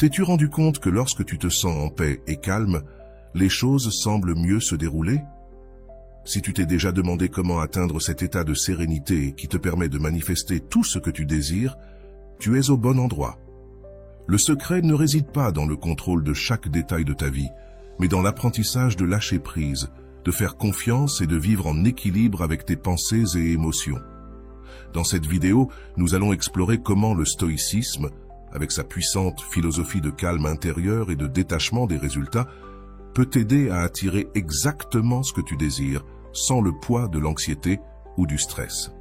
T'es-tu rendu compte que lorsque tu te sens en paix et calme, les choses semblent mieux se dérouler? Si tu t'es déjà demandé comment atteindre cet état de sérénité qui te permet de manifester tout ce que tu désires, tu es au bon endroit. Le secret ne réside pas dans le contrôle de chaque détail de ta vie, mais dans l'apprentissage de lâcher prise, de faire confiance et de vivre en équilibre avec tes pensées et émotions. Dans cette vidéo, nous allons explorer comment le stoïcisme, avec sa puissante philosophie de calme intérieur et de détachement des résultats, peut t'aider à attirer exactement ce que tu désires, sans le poids de l'anxiété ou du stress.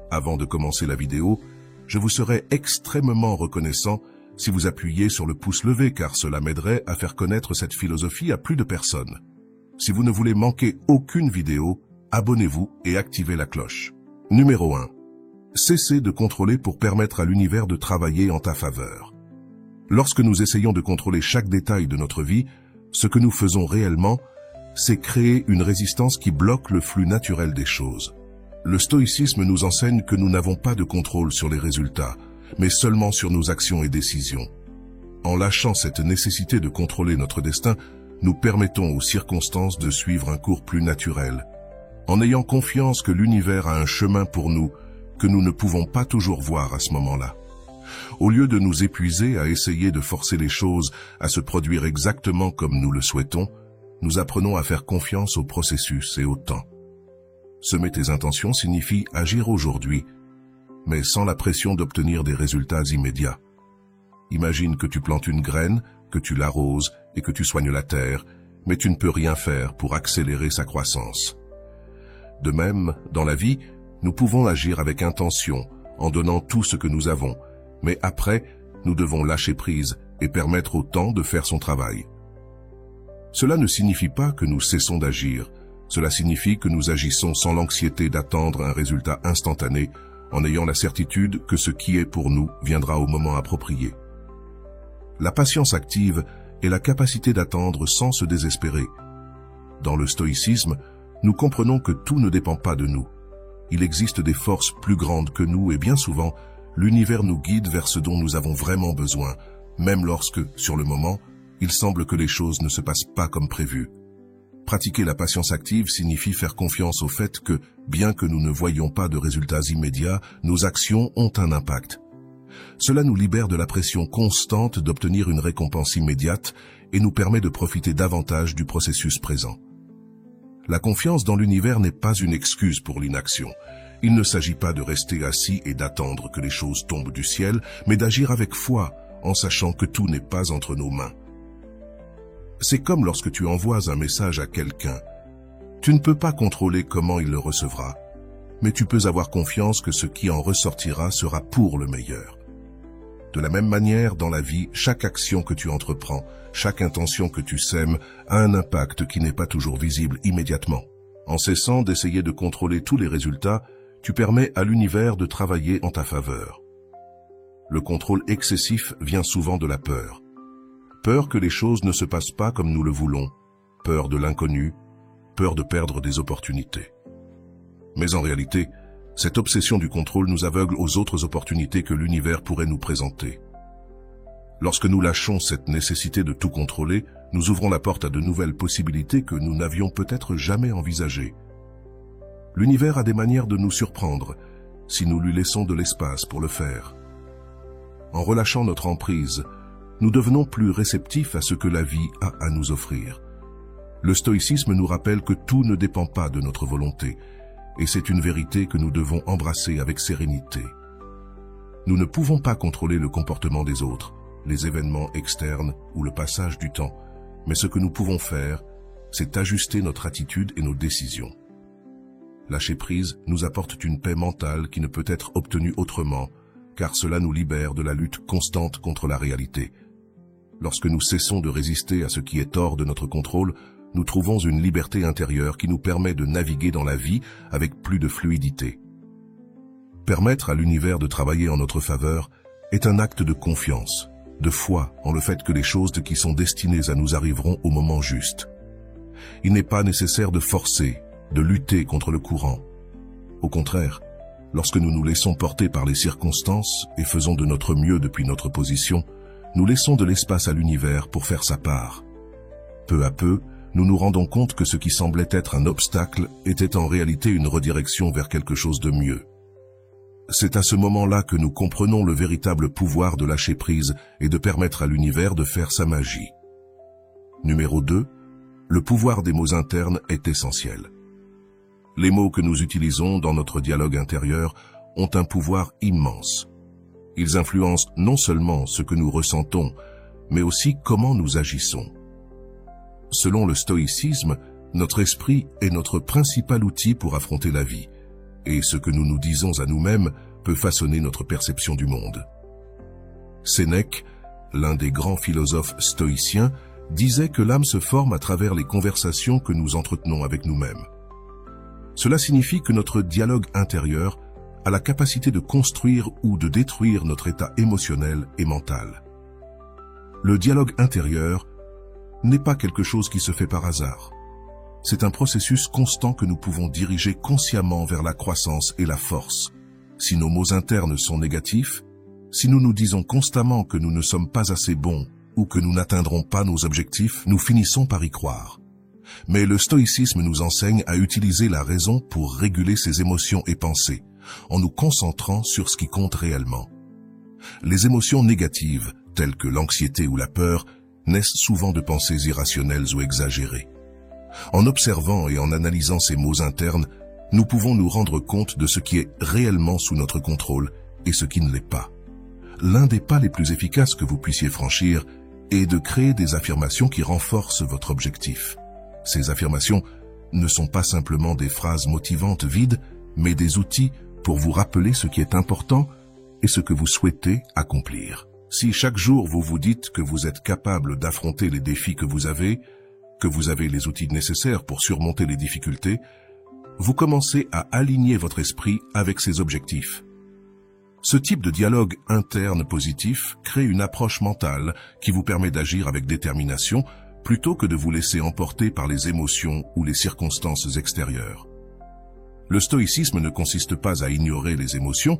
Avant de commencer la vidéo, je vous serais extrêmement reconnaissant si vous appuyiez sur le pouce levé car cela m'aiderait à faire connaître cette philosophie à plus de personnes. Si vous ne voulez manquer aucune vidéo, abonnez-vous et activez la cloche. Numéro 1. Cessez de contrôler pour permettre à l'univers de travailler en ta faveur. Lorsque nous essayons de contrôler chaque détail de notre vie, ce que nous faisons réellement, c'est créer une résistance qui bloque le flux naturel des choses. Le stoïcisme nous enseigne que nous n'avons pas de contrôle sur les résultats, mais seulement sur nos actions et décisions. En lâchant cette nécessité de contrôler notre destin, nous permettons aux circonstances de suivre un cours plus naturel, en ayant confiance que l'univers a un chemin pour nous que nous ne pouvons pas toujours voir à ce moment-là. Au lieu de nous épuiser à essayer de forcer les choses à se produire exactement comme nous le souhaitons, nous apprenons à faire confiance au processus et au temps. Semer tes intentions signifie agir aujourd'hui, mais sans la pression d'obtenir des résultats immédiats. Imagine que tu plantes une graine, que tu l'arroses et que tu soignes la terre, mais tu ne peux rien faire pour accélérer sa croissance. De même, dans la vie, nous pouvons agir avec intention, en donnant tout ce que nous avons, mais après, nous devons lâcher prise et permettre au temps de faire son travail. Cela ne signifie pas que nous cessons d'agir, cela signifie que nous agissons sans l'anxiété d'attendre un résultat instantané, en ayant la certitude que ce qui est pour nous viendra au moment approprié. La patience active est la capacité d'attendre sans se désespérer. Dans le stoïcisme, nous comprenons que tout ne dépend pas de nous. Il existe des forces plus grandes que nous et bien souvent, l'univers nous guide vers ce dont nous avons vraiment besoin, même lorsque, sur le moment, il semble que les choses ne se passent pas comme prévu. Pratiquer la patience active signifie faire confiance au fait que, bien que nous ne voyions pas de résultats immédiats, nos actions ont un impact. Cela nous libère de la pression constante d'obtenir une récompense immédiate et nous permet de profiter davantage du processus présent. La confiance dans l'univers n'est pas une excuse pour l'inaction. Il ne s'agit pas de rester assis et d'attendre que les choses tombent du ciel, mais d'agir avec foi, en sachant que tout n'est pas entre nos mains. C'est comme lorsque tu envoies un message à quelqu'un. Tu ne peux pas contrôler comment il le recevra, mais tu peux avoir confiance que ce qui en ressortira sera pour le meilleur. De la même manière, dans la vie, chaque action que tu entreprends, chaque intention que tu sèmes a un impact qui n'est pas toujours visible immédiatement. En cessant d'essayer de contrôler tous les résultats, tu permets à l'univers de travailler en ta faveur. Le contrôle excessif vient souvent de la peur. Peur que les choses ne se passent pas comme nous le voulons, peur de l'inconnu, peur de perdre des opportunités. Mais en réalité, cette obsession du contrôle nous aveugle aux autres opportunités que l'univers pourrait nous présenter. Lorsque nous lâchons cette nécessité de tout contrôler, nous ouvrons la porte à de nouvelles possibilités que nous n'avions peut-être jamais envisagées. L'univers a des manières de nous surprendre, si nous lui laissons de l'espace pour le faire. En relâchant notre emprise, nous devenons plus réceptifs à ce que la vie a à nous offrir. Le stoïcisme nous rappelle que tout ne dépend pas de notre volonté, et c'est une vérité que nous devons embrasser avec sérénité. Nous ne pouvons pas contrôler le comportement des autres, les événements externes ou le passage du temps, mais ce que nous pouvons faire, c'est ajuster notre attitude et nos décisions. Lâcher prise nous apporte une paix mentale qui ne peut être obtenue autrement, car cela nous libère de la lutte constante contre la réalité. Lorsque nous cessons de résister à ce qui est hors de notre contrôle, nous trouvons une liberté intérieure qui nous permet de naviguer dans la vie avec plus de fluidité. Permettre à l'univers de travailler en notre faveur est un acte de confiance, de foi en le fait que les choses qui sont destinées à nous arriveront au moment juste. Il n'est pas nécessaire de forcer, de lutter contre le courant. Au contraire, lorsque nous nous laissons porter par les circonstances et faisons de notre mieux depuis notre position, nous laissons de l'espace à l'univers pour faire sa part. Peu à peu, nous nous rendons compte que ce qui semblait être un obstacle était en réalité une redirection vers quelque chose de mieux. C'est à ce moment-là que nous comprenons le véritable pouvoir de lâcher prise et de permettre à l'univers de faire sa magie. Numéro 2. Le pouvoir des mots internes est essentiel. Les mots que nous utilisons dans notre dialogue intérieur ont un pouvoir immense. Ils influencent non seulement ce que nous ressentons, mais aussi comment nous agissons. Selon le stoïcisme, notre esprit est notre principal outil pour affronter la vie, et ce que nous nous disons à nous-mêmes peut façonner notre perception du monde. Sénèque, l'un des grands philosophes stoïciens, disait que l'âme se forme à travers les conversations que nous entretenons avec nous-mêmes. Cela signifie que notre dialogue intérieur a la capacité de construire ou de détruire notre état émotionnel et mental. Le dialogue intérieur n'est pas quelque chose qui se fait par hasard. C'est un processus constant que nous pouvons diriger consciemment vers la croissance et la force. Si nos mots internes sont négatifs, si nous nous disons constamment que nous ne sommes pas assez bons ou que nous n'atteindrons pas nos objectifs, nous finissons par y croire. Mais le stoïcisme nous enseigne à utiliser la raison pour réguler ses émotions et pensées, en nous concentrant sur ce qui compte réellement. Les émotions négatives, telles que l'anxiété ou la peur, naissent souvent de pensées irrationnelles ou exagérées. En observant et en analysant ces mots internes, nous pouvons nous rendre compte de ce qui est réellement sous notre contrôle et ce qui ne l'est pas. L'un des pas les plus efficaces que vous puissiez franchir est de créer des affirmations qui renforcent votre objectif. Ces affirmations ne sont pas simplement des phrases motivantes vides, mais des outils pour vous rappeler ce qui est important et ce que vous souhaitez accomplir. Si chaque jour vous vous dites que vous êtes capable d'affronter les défis que vous avez les outils nécessaires pour surmonter les difficultés, vous commencez à aligner votre esprit avec ces objectifs. Ce type de dialogue interne positif crée une approche mentale qui vous permet d'agir avec détermination plutôt que de vous laisser emporter par les émotions ou les circonstances extérieures. Le stoïcisme ne consiste pas à ignorer les émotions,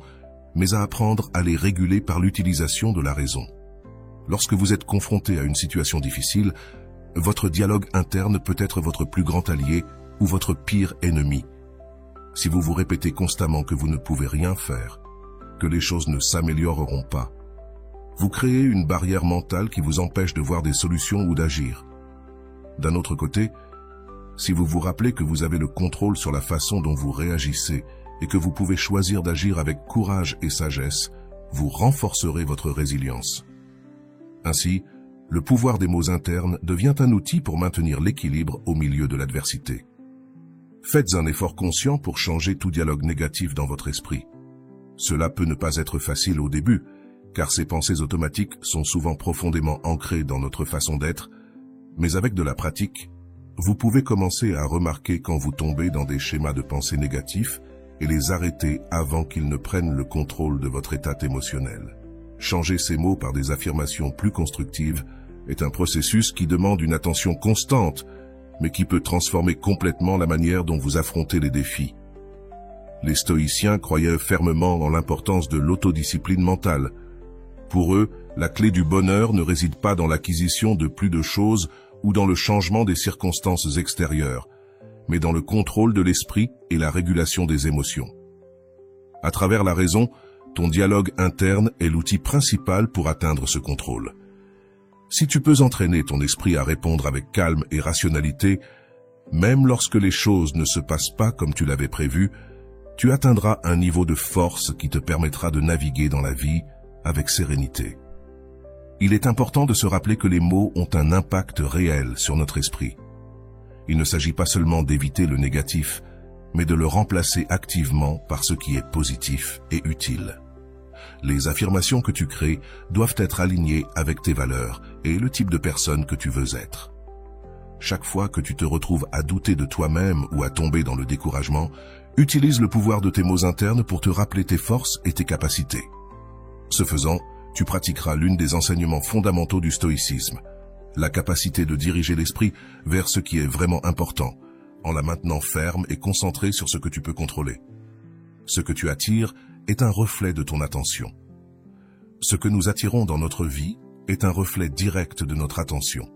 mais à apprendre à les réguler par l'utilisation de la raison. Lorsque vous êtes confronté à une situation difficile, votre dialogue interne peut être votre plus grand allié ou votre pire ennemi. Si vous vous répétez constamment que vous ne pouvez rien faire, que les choses ne s'amélioreront pas, vous créez une barrière mentale qui vous empêche de voir des solutions ou d'agir. D'un autre côté, si vous vous rappelez que vous avez le contrôle sur la façon dont vous réagissez et que vous pouvez choisir d'agir avec courage et sagesse, vous renforcerez votre résilience. Ainsi, le pouvoir des mots internes devient un outil pour maintenir l'équilibre au milieu de l'adversité. Faites un effort conscient pour changer tout dialogue négatif dans votre esprit. Cela peut ne pas être facile au début, car ces pensées automatiques sont souvent profondément ancrées dans notre façon d'être, mais avec de la pratique, vous pouvez commencer à remarquer quand vous tombez dans des schémas de pensée négatifs et les arrêter avant qu'ils ne prennent le contrôle de votre état émotionnel. Changer ces mots par des affirmations plus constructives est un processus qui demande une attention constante, mais qui peut transformer complètement la manière dont vous affrontez les défis. Les stoïciens croyaient fermement en l'importance de l'autodiscipline mentale. Pour eux, la clé du bonheur ne réside pas dans l'acquisition de plus de choses ou dans le changement des circonstances extérieures, mais dans le contrôle de l'esprit et la régulation des émotions. À travers la raison, ton dialogue interne est l'outil principal pour atteindre ce contrôle. Si tu peux entraîner ton esprit à répondre avec calme et rationalité, même lorsque les choses ne se passent pas comme tu l'avais prévu, tu atteindras un niveau de force qui te permettra de naviguer dans la vie avec sérénité. Il est important de se rappeler que les mots ont un impact réel sur notre esprit. Il ne s'agit pas seulement d'éviter le négatif, mais de le remplacer activement par ce qui est positif et utile. Les affirmations que tu crées doivent être alignées avec tes valeurs et le type de personne que tu veux être. Chaque fois que tu te retrouves à douter de toi-même ou à tomber dans le découragement, utilise le pouvoir de tes mots internes pour te rappeler tes forces et tes capacités. Ce faisant, tu pratiqueras l'une des enseignements fondamentaux du stoïcisme, la capacité de diriger l'esprit vers ce qui est vraiment important, en la maintenant ferme et concentrée sur ce que tu peux contrôler. Ce que tu attires est un reflet de ton attention. Ce que nous attirons dans notre vie est un reflet direct de notre attention.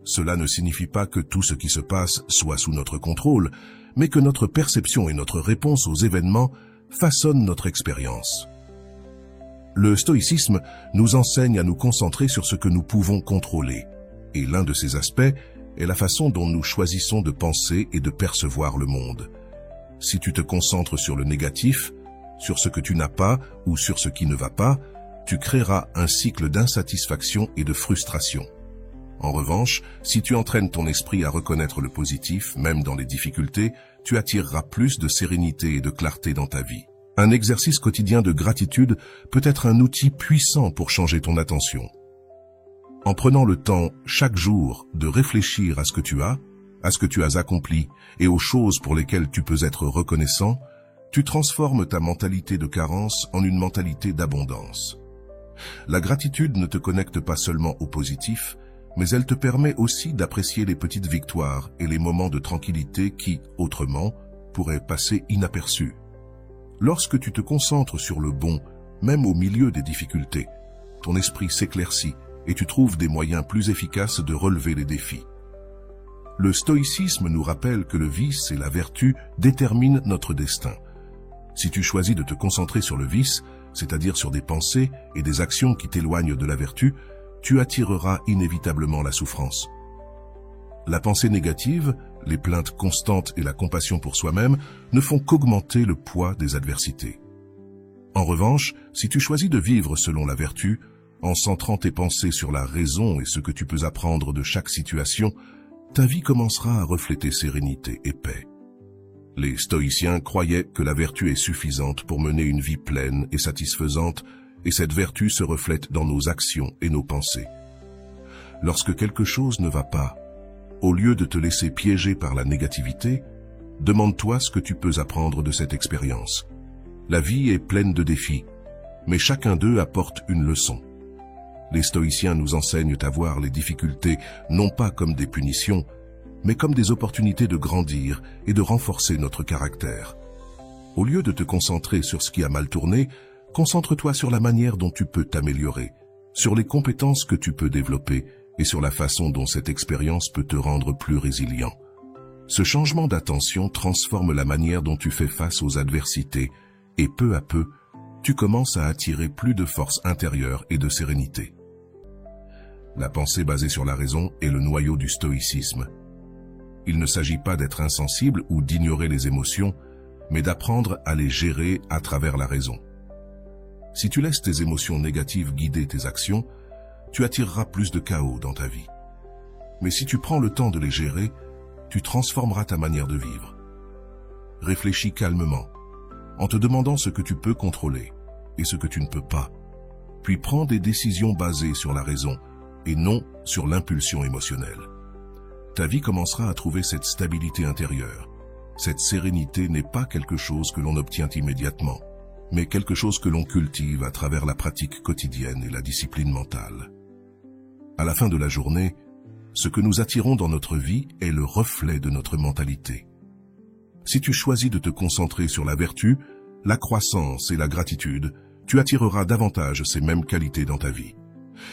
Cela ne signifie pas que tout ce qui se passe soit sous notre contrôle, mais que notre perception et notre réponse aux événements façonnent notre expérience. Le stoïcisme nous enseigne à nous concentrer sur ce que nous pouvons contrôler, et l'un de ces aspects est la façon dont nous choisissons de penser et de percevoir le monde. Si tu te concentres sur le négatif, sur ce que tu n'as pas ou sur ce qui ne va pas, tu créeras un cycle d'insatisfaction et de frustration. En revanche, si tu entraînes ton esprit à reconnaître le positif, même dans les difficultés, tu attireras plus de sérénité et de clarté dans ta vie. Un exercice quotidien de gratitude peut être un outil puissant pour changer ton attention. En prenant le temps, chaque jour, de réfléchir à ce que tu as accompli et aux choses pour lesquelles tu peux être reconnaissant, tu transformes ta mentalité de carence en une mentalité d'abondance. La gratitude ne te connecte pas seulement au positif, mais elle te permet aussi d'apprécier les petites victoires et les moments de tranquillité qui, autrement, pourraient passer inaperçus. Lorsque tu te concentres sur le bon, même au milieu des difficultés, ton esprit s'éclaircit et tu trouves des moyens plus efficaces de relever les défis. Le stoïcisme nous rappelle que le vice et la vertu déterminent notre destin. Si tu choisis de te concentrer sur le vice, c'est-à-dire sur des pensées et des actions qui t'éloignent de la vertu, tu attireras inévitablement la souffrance. La pensée négative, les plaintes constantes et la compassion pour soi-même ne font qu'augmenter le poids des adversités. En revanche, si tu choisis de vivre selon la vertu, en centrant tes pensées sur la raison et ce que tu peux apprendre de chaque situation, ta vie commencera à refléter sérénité et paix. Les stoïciens croyaient que la vertu est suffisante pour mener une vie pleine et satisfaisante, et cette vertu se reflète dans nos actions et nos pensées. Lorsque quelque chose ne va pas, au lieu de te laisser piéger par la négativité, demande-toi ce que tu peux apprendre de cette expérience. La vie est pleine de défis, mais chacun d'eux apporte une leçon. Les stoïciens nous enseignent à voir les difficultés non pas comme des punitions, mais comme des opportunités de grandir et de renforcer notre caractère. Au lieu de te concentrer sur ce qui a mal tourné, concentre-toi sur la manière dont tu peux t'améliorer, sur les compétences que tu peux développer et sur la façon dont cette expérience peut te rendre plus résilient. Ce changement d'attention transforme la manière dont tu fais face aux adversités et peu à peu, tu commences à attirer plus de force intérieure et de sérénité. La pensée basée sur la raison est le noyau du stoïcisme. Il ne s'agit pas d'être insensible ou d'ignorer les émotions, mais d'apprendre à les gérer à travers la raison. Si tu laisses tes émotions négatives guider tes actions, tu attireras plus de chaos dans ta vie. Mais si tu prends le temps de les gérer, tu transformeras ta manière de vivre. Réfléchis calmement, en te demandant ce que tu peux contrôler et ce que tu ne peux pas. Puis prends des décisions basées sur la raison et non sur l'impulsion émotionnelle. Ta vie commencera à trouver cette stabilité intérieure. Cette sérénité n'est pas quelque chose que l'on obtient immédiatement, mais quelque chose que l'on cultive à travers la pratique quotidienne et la discipline mentale. À la fin de la journée, ce que nous attirons dans notre vie est le reflet de notre mentalité. Si tu choisis de te concentrer sur la vertu, la croissance et la gratitude, tu attireras davantage ces mêmes qualités dans ta vie.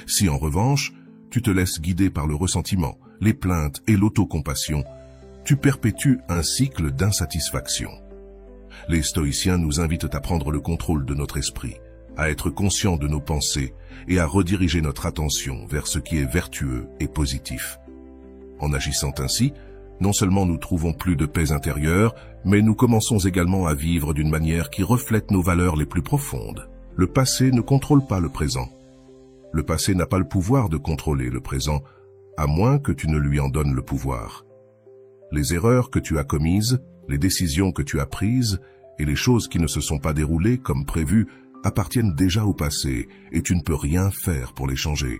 Si en revanche, tu te laisses guider par le ressentiment, les plaintes et l'autocompassion, tu perpétues un cycle d'insatisfaction. Les stoïciens nous invitent à prendre le contrôle de notre esprit, à être conscients de nos pensées et à rediriger notre attention vers ce qui est vertueux et positif. En agissant ainsi, non seulement nous trouvons plus de paix intérieure, mais nous commençons également à vivre d'une manière qui reflète nos valeurs les plus profondes. Le passé ne contrôle pas le présent. Le passé n'a pas le pouvoir de contrôler le présent, à moins que tu ne lui en donnes le pouvoir. Les erreurs que tu as commises, les décisions que tu as prises et les choses qui ne se sont pas déroulées comme prévu appartiennent déjà au passé et tu ne peux rien faire pour les changer.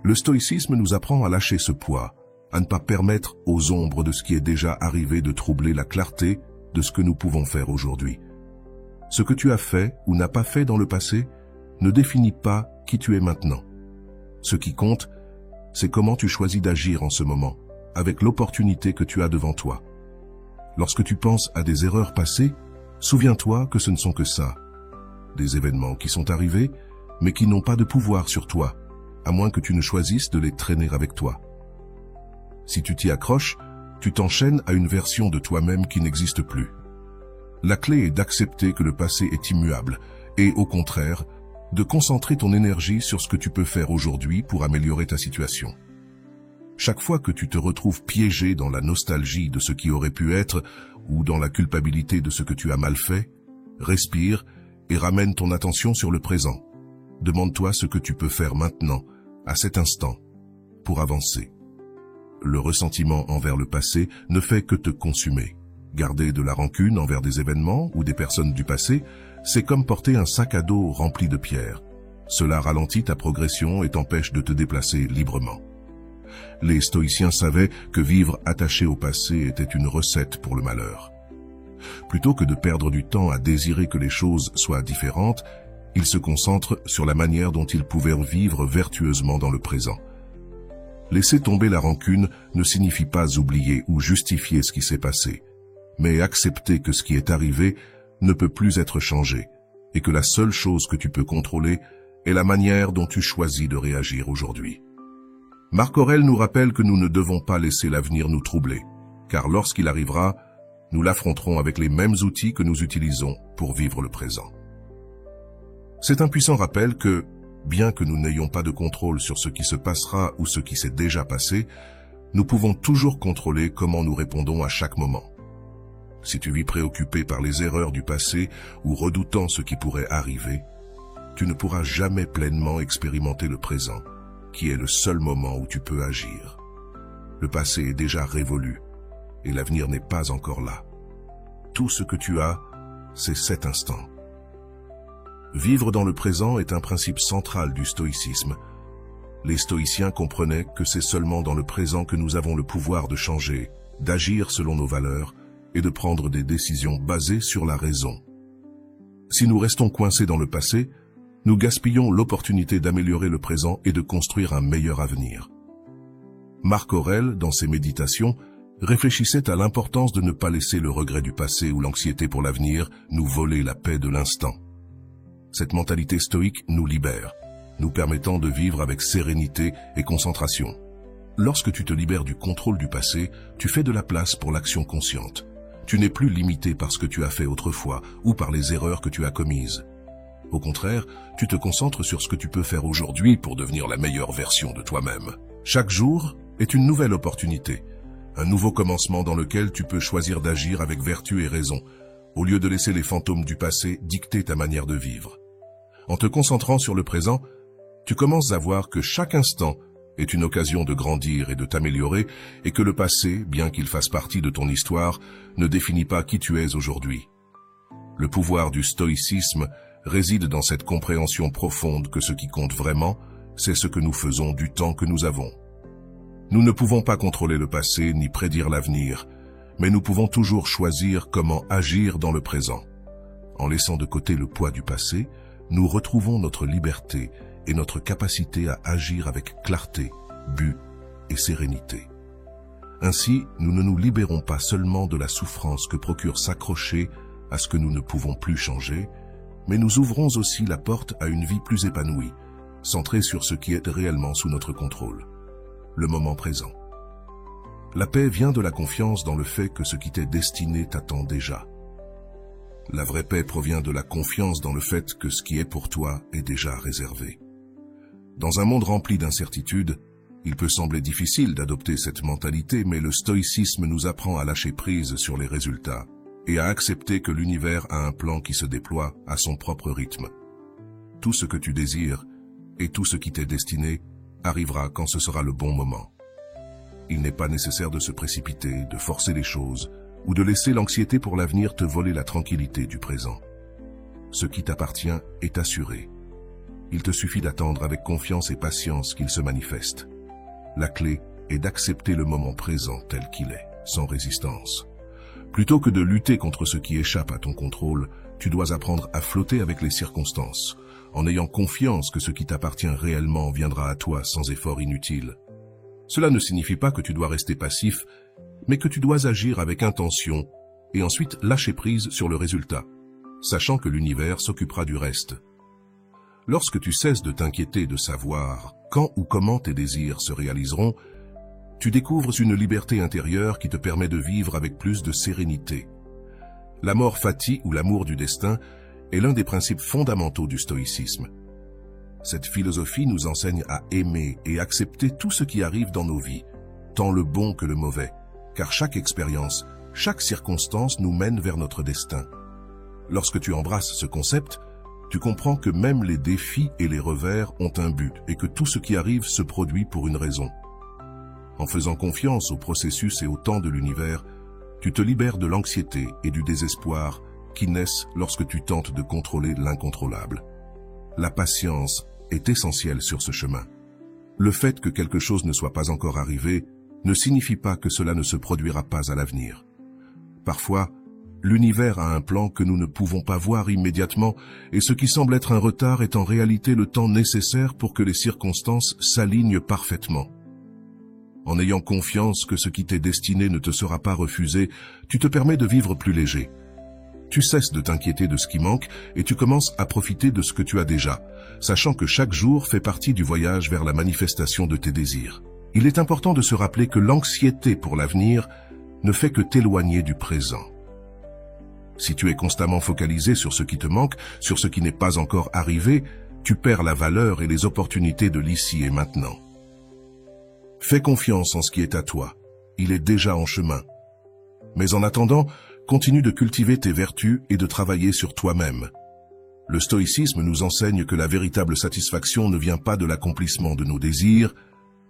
Le stoïcisme nous apprend à lâcher ce poids, à ne pas permettre aux ombres de ce qui est déjà arrivé de troubler la clarté de ce que nous pouvons faire aujourd'hui. Ce que tu as fait ou n'as pas fait dans le passé ne définit pas qui tu es maintenant. Ce qui compte, c'est comment tu choisis d'agir en ce moment, avec l'opportunité que tu as devant toi. Lorsque tu penses à des erreurs passées, souviens-toi que ce ne sont que ça, des événements qui sont arrivés, mais qui n'ont pas de pouvoir sur toi, à moins que tu ne choisisses de les traîner avec toi. Si tu t'y accroches, tu t'enchaînes à une version de toi-même qui n'existe plus. La clé est d'accepter que le passé est immuable et, au contraire, de concentrer ton énergie sur ce que tu peux faire aujourd'hui pour améliorer ta situation. Chaque fois que tu te retrouves piégé dans la nostalgie de ce qui aurait pu être ou dans la culpabilité de ce que tu as mal fait, respire et ramène ton attention sur le présent. Demande-toi ce que tu peux faire maintenant, à cet instant, pour avancer. Le ressentiment envers le passé ne fait que te consumer. Garder de la rancune envers des événements ou des personnes du passé, c'est comme porter un sac à dos rempli de pierres. Cela ralentit ta progression et t'empêche de te déplacer librement. Les stoïciens savaient que vivre attaché au passé était une recette pour le malheur. Plutôt que de perdre du temps à désirer que les choses soient différentes, ils se concentrent sur la manière dont ils pouvaient vivre vertueusement dans le présent. Laisser tomber la rancune ne signifie pas oublier ou justifier ce qui s'est passé, mais accepter que ce qui est arrivé ne peut plus être changé et que la seule chose que tu peux contrôler est la manière dont tu choisis de réagir aujourd'hui. Marc Aurèle nous rappelle que nous ne devons pas laisser l'avenir nous troubler, car lorsqu'il arrivera, nous l'affronterons avec les mêmes outils que nous utilisons pour vivre le présent. C'est un puissant rappel que, bien que nous n'ayons pas de contrôle sur ce qui se passera ou ce qui s'est déjà passé, nous pouvons toujours contrôler comment nous répondons à chaque moment. Si tu vis préoccupé par les erreurs du passé ou redoutant ce qui pourrait arriver, tu ne pourras jamais pleinement expérimenter le présent, qui est le seul moment où tu peux agir. Le passé est déjà révolu et l'avenir n'est pas encore là. Tout ce que tu as, c'est cet instant. Vivre dans le présent est un principe central du stoïcisme. Les stoïciens comprenaient que c'est seulement dans le présent que nous avons le pouvoir de changer, d'agir selon nos valeurs et de prendre des décisions basées sur la raison. Si nous restons coincés dans le passé, nous gaspillons l'opportunité d'améliorer le présent et de construire un meilleur avenir. Marc Aurèle, dans ses méditations, réfléchissait à l'importance de ne pas laisser le regret du passé ou l'anxiété pour l'avenir nous voler la paix de l'instant. Cette mentalité stoïque nous libère, nous permettant de vivre avec sérénité et concentration. Lorsque tu te libères du contrôle du passé, tu fais de la place pour l'action consciente. Tu n'es plus limité par ce que tu as fait autrefois ou par les erreurs que tu as commises. Au contraire, tu te concentres sur ce que tu peux faire aujourd'hui pour devenir la meilleure version de toi-même. Chaque jour est une nouvelle opportunité, un nouveau commencement dans lequel tu peux choisir d'agir avec vertu et raison, au lieu de laisser les fantômes du passé dicter ta manière de vivre. En te concentrant sur le présent, tu commences à voir que chaque instant est une occasion de grandir et de t'améliorer, et que le passé, bien qu'il fasse partie de ton histoire, ne définit pas qui tu es aujourd'hui. Le pouvoir du stoïcisme réside dans cette compréhension profonde que ce qui compte vraiment, c'est ce que nous faisons du temps que nous avons. Nous ne pouvons pas contrôler le passé ni prédire l'avenir, mais nous pouvons toujours choisir comment agir dans le présent. En laissant de côté le poids du passé, nous retrouvons notre liberté et notre capacité à agir avec clarté, but et sérénité. Ainsi, nous ne nous libérons pas seulement de la souffrance que procure s'accrocher à ce que nous ne pouvons plus changer, mais nous ouvrons aussi la porte à une vie plus épanouie, centrée sur ce qui est réellement sous notre contrôle, le moment présent. La paix vient de la confiance dans le fait que ce qui t'est destiné t'attend déjà. La vraie paix provient de la confiance dans le fait que ce qui est pour toi est déjà réservé. Dans un monde rempli d'incertitudes, il peut sembler difficile d'adopter cette mentalité, mais le stoïcisme nous apprend à lâcher prise sur les résultats et à accepter que l'univers a un plan qui se déploie à son propre rythme. Tout ce que tu désires et tout ce qui t'est destiné arrivera quand ce sera le bon moment. Il n'est pas nécessaire de se précipiter, de forcer les choses ou de laisser l'anxiété pour l'avenir te voler la tranquillité du présent. Ce qui t'appartient est assuré. Il te suffit d'attendre avec confiance et patience qu'il se manifeste. La clé est d'accepter le moment présent tel qu'il est, sans résistance. Plutôt que de lutter contre ce qui échappe à ton contrôle, tu dois apprendre à flotter avec les circonstances, en ayant confiance que ce qui t'appartient réellement viendra à toi sans effort inutile. Cela ne signifie pas que tu dois rester passif, mais que tu dois agir avec intention et ensuite lâcher prise sur le résultat, sachant que l'univers s'occupera du reste. Lorsque tu cesses de t'inquiéter de savoir quand ou comment tes désirs se réaliseront, tu découvres une liberté intérieure qui te permet de vivre avec plus de sérénité. L'amor fati ou l'amour du destin est l'un des principes fondamentaux du stoïcisme. Cette philosophie nous enseigne à aimer et accepter tout ce qui arrive dans nos vies, tant le bon que le mauvais, car chaque expérience, chaque circonstance nous mène vers notre destin. Lorsque tu embrasses ce concept, tu comprends que même les défis et les revers ont un but et que tout ce qui arrive se produit pour une raison. En faisant confiance au processus et au temps de l'univers, tu te libères de l'anxiété et du désespoir qui naissent lorsque tu tentes de contrôler l'incontrôlable. La patience est essentielle sur ce chemin. Le fait que quelque chose ne soit pas encore arrivé ne signifie pas que cela ne se produira pas à l'avenir. Parfois, l'univers a un plan que nous ne pouvons pas voir immédiatement et ce qui semble être un retard est en réalité le temps nécessaire pour que les circonstances s'alignent parfaitement. En ayant confiance que ce qui t'est destiné ne te sera pas refusé, tu te permets de vivre plus léger. Tu cesses de t'inquiéter de ce qui manque et tu commences à profiter de ce que tu as déjà, sachant que chaque jour fait partie du voyage vers la manifestation de tes désirs. Il est important de se rappeler que l'anxiété pour l'avenir ne fait que t'éloigner du présent. Si tu es constamment focalisé sur ce qui te manque, sur ce qui n'est pas encore arrivé, tu perds la valeur et les opportunités de l'ici et maintenant. Fais confiance en ce qui est à toi. Il est déjà en chemin. Mais en attendant, continue de cultiver tes vertus et de travailler sur toi-même. Le stoïcisme nous enseigne que la véritable satisfaction ne vient pas de l'accomplissement de nos désirs,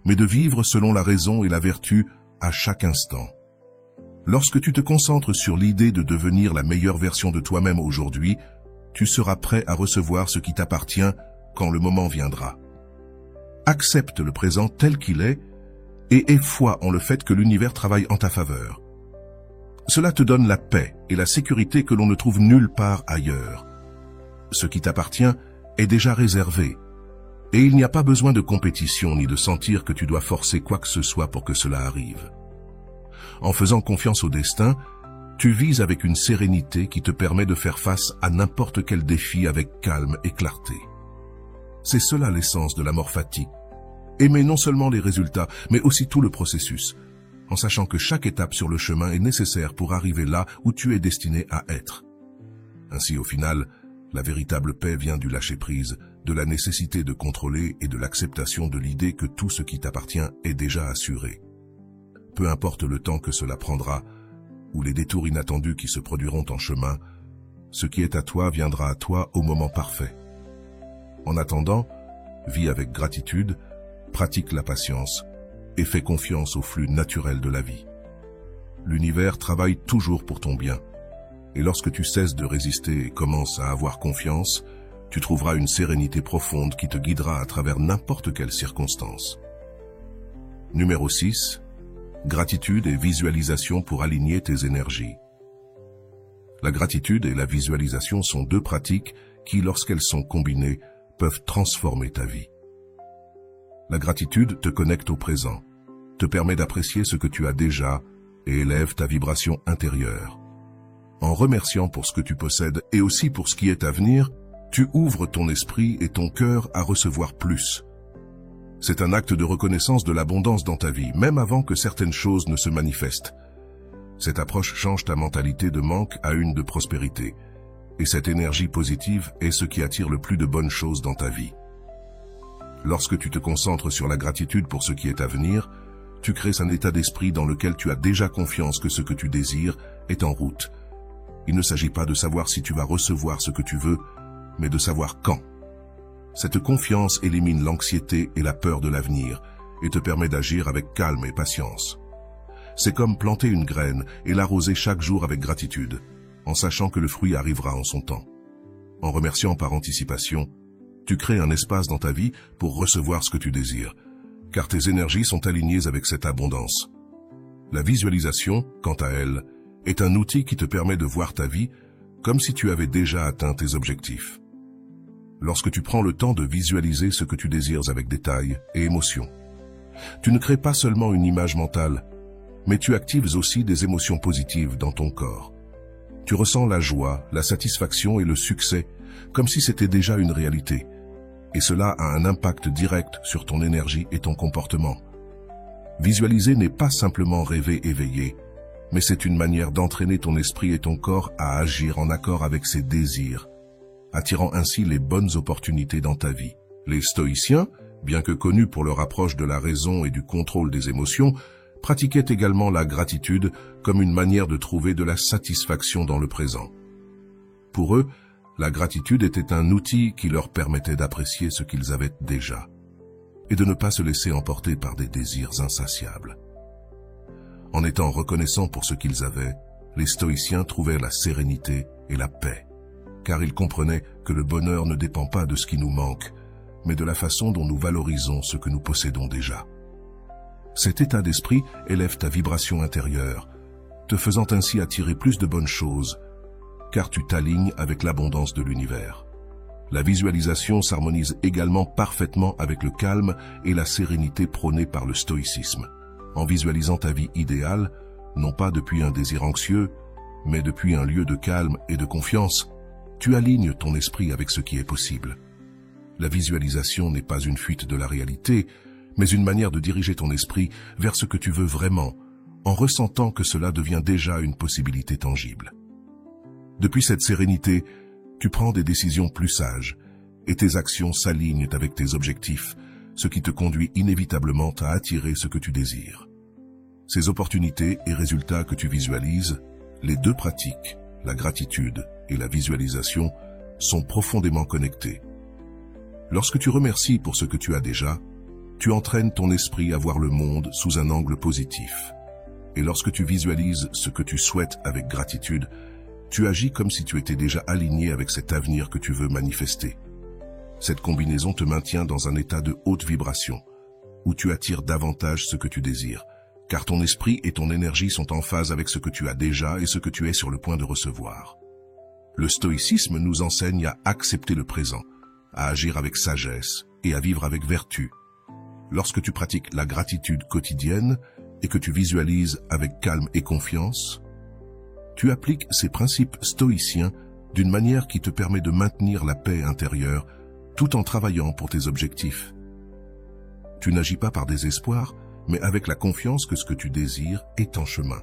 mais de vivre selon la raison et la vertu à chaque instant. Lorsque tu te concentres sur l'idée de devenir la meilleure version de toi-même aujourd'hui, tu seras prêt à recevoir ce qui t'appartient quand le moment viendra. Accepte le présent tel qu'il est et aie foi en le fait que l'univers travaille en ta faveur. Cela te donne la paix et la sécurité que l'on ne trouve nulle part ailleurs. Ce qui t'appartient est déjà réservé, et il n'y a pas besoin de compétition ni de sentir que tu dois forcer quoi que ce soit pour que cela arrive. En faisant confiance au destin, tu vis avec une sérénité qui te permet de faire face à n'importe quel défi avec calme et clarté. C'est cela l'essence de l'amor fati. Aimer non seulement les résultats, mais aussi tout le processus, en sachant que chaque étape sur le chemin est nécessaire pour arriver là où tu es destiné à être. Ainsi, au final, la véritable paix vient du lâcher-prise, de la nécessité de contrôler et de l'acceptation de l'idée que tout ce qui t'appartient est déjà assuré. Peu importe le temps que cela prendra, ou les détours inattendus qui se produiront en chemin, ce qui est à toi viendra à toi au moment parfait. En attendant, vis avec gratitude, pratique la patience et fais confiance au flux naturel de la vie. L'univers travaille toujours pour ton bien, et lorsque tu cesses de résister et commences à avoir confiance, tu trouveras une sérénité profonde qui te guidera à travers n'importe quelle circonstance. Numéro 6. Gratitude et visualisation pour aligner tes énergies. La gratitude et la visualisation sont deux pratiques qui, lorsqu'elles sont combinées, peuvent transformer ta vie. La gratitude te connecte au présent, te permet d'apprécier ce que tu as déjà et élève ta vibration intérieure. En remerciant pour ce que tu possèdes et aussi pour ce qui est à venir, tu ouvres ton esprit et ton cœur à recevoir plus. C'est un acte de reconnaissance de l'abondance dans ta vie, même avant que certaines choses ne se manifestent. Cette approche change ta mentalité de manque à une de prospérité, et cette énergie positive est ce qui attire le plus de bonnes choses dans ta vie. Lorsque tu te concentres sur la gratitude pour ce qui est à venir, tu crées un état d'esprit dans lequel tu as déjà confiance que ce que tu désires est en route. Il ne s'agit pas de savoir si tu vas recevoir ce que tu veux, mais de savoir quand. Cette confiance élimine l'anxiété et la peur de l'avenir et te permet d'agir avec calme et patience. C'est comme planter une graine et l'arroser chaque jour avec gratitude, en sachant que le fruit arrivera en son temps. En remerciant par anticipation, tu crées un espace dans ta vie pour recevoir ce que tu désires, car tes énergies sont alignées avec cette abondance. La visualisation, quant à elle, est un outil qui te permet de voir ta vie comme si tu avais déjà atteint tes objectifs. Lorsque tu prends le temps de visualiser ce que tu désires avec détail et émotion, tu ne crées pas seulement une image mentale, mais tu actives aussi des émotions positives dans ton corps. Tu ressens la joie, la satisfaction et le succès, comme si c'était déjà une réalité. et cela a un impact direct sur ton énergie et ton comportement. Visualiser n'est pas simplement rêver éveillé, mais c'est une manière d'entraîner ton esprit et ton corps à agir en accord avec ses désirs, attirant ainsi les bonnes opportunités dans ta vie. Les stoïciens, bien que connus pour leur approche de la raison et du contrôle des émotions, pratiquaient également la gratitude comme une manière de trouver de la satisfaction dans le présent. Pour eux, la gratitude était un outil qui leur permettait d'apprécier ce qu'ils avaient déjà et de ne pas se laisser emporter par des désirs insatiables. En étant reconnaissants pour ce qu'ils avaient, les stoïciens trouvaient la sérénité et la paix, car ils comprenaient que le bonheur ne dépend pas de ce qui nous manque, mais de la façon dont nous valorisons ce que nous possédons déjà. Cet état d'esprit élève ta vibration intérieure, te faisant ainsi attirer plus de bonnes choses, car tu t'alignes avec l'abondance de l'univers. La visualisation s'harmonise également parfaitement avec le calme et la sérénité prônés par le stoïcisme. En visualisant ta vie idéale, non pas depuis un désir anxieux, mais depuis un lieu de calme et de confiance, tu alignes ton esprit avec ce qui est possible. La visualisation n'est pas une fuite de la réalité, mais une manière de diriger ton esprit vers ce que tu veux vraiment, en ressentant que cela devient déjà une possibilité tangible. Depuis cette sérénité, tu prends des décisions plus sages, et tes actions s'alignent avec tes objectifs, ce qui te conduit inévitablement à attirer ce que tu désires. Ces opportunités et résultats que tu visualises, les deux pratiques, la gratitude et la visualisation, sont profondément connectés. Lorsque tu remercies pour ce que tu as déjà, tu entraînes ton esprit à voir le monde sous un angle positif. Et lorsque tu visualises ce que tu souhaites avec gratitude, tu agis comme si tu étais déjà aligné avec cet avenir que tu veux manifester. Cette combinaison te maintient dans un état de haute vibration, où tu attires davantage ce que tu désires, car ton esprit et ton énergie sont en phase avec ce que tu as déjà et ce que tu es sur le point de recevoir. Le stoïcisme nous enseigne à accepter le présent, à agir avec sagesse et à vivre avec vertu. Lorsque tu pratiques la gratitude quotidienne et que tu visualises avec calme et confiance, tu appliques ces principes stoïciens d'une manière qui te permet de maintenir la paix intérieure tout en travaillant pour tes objectifs. Tu n'agis pas par désespoir, mais avec la confiance que ce que tu désires est en chemin.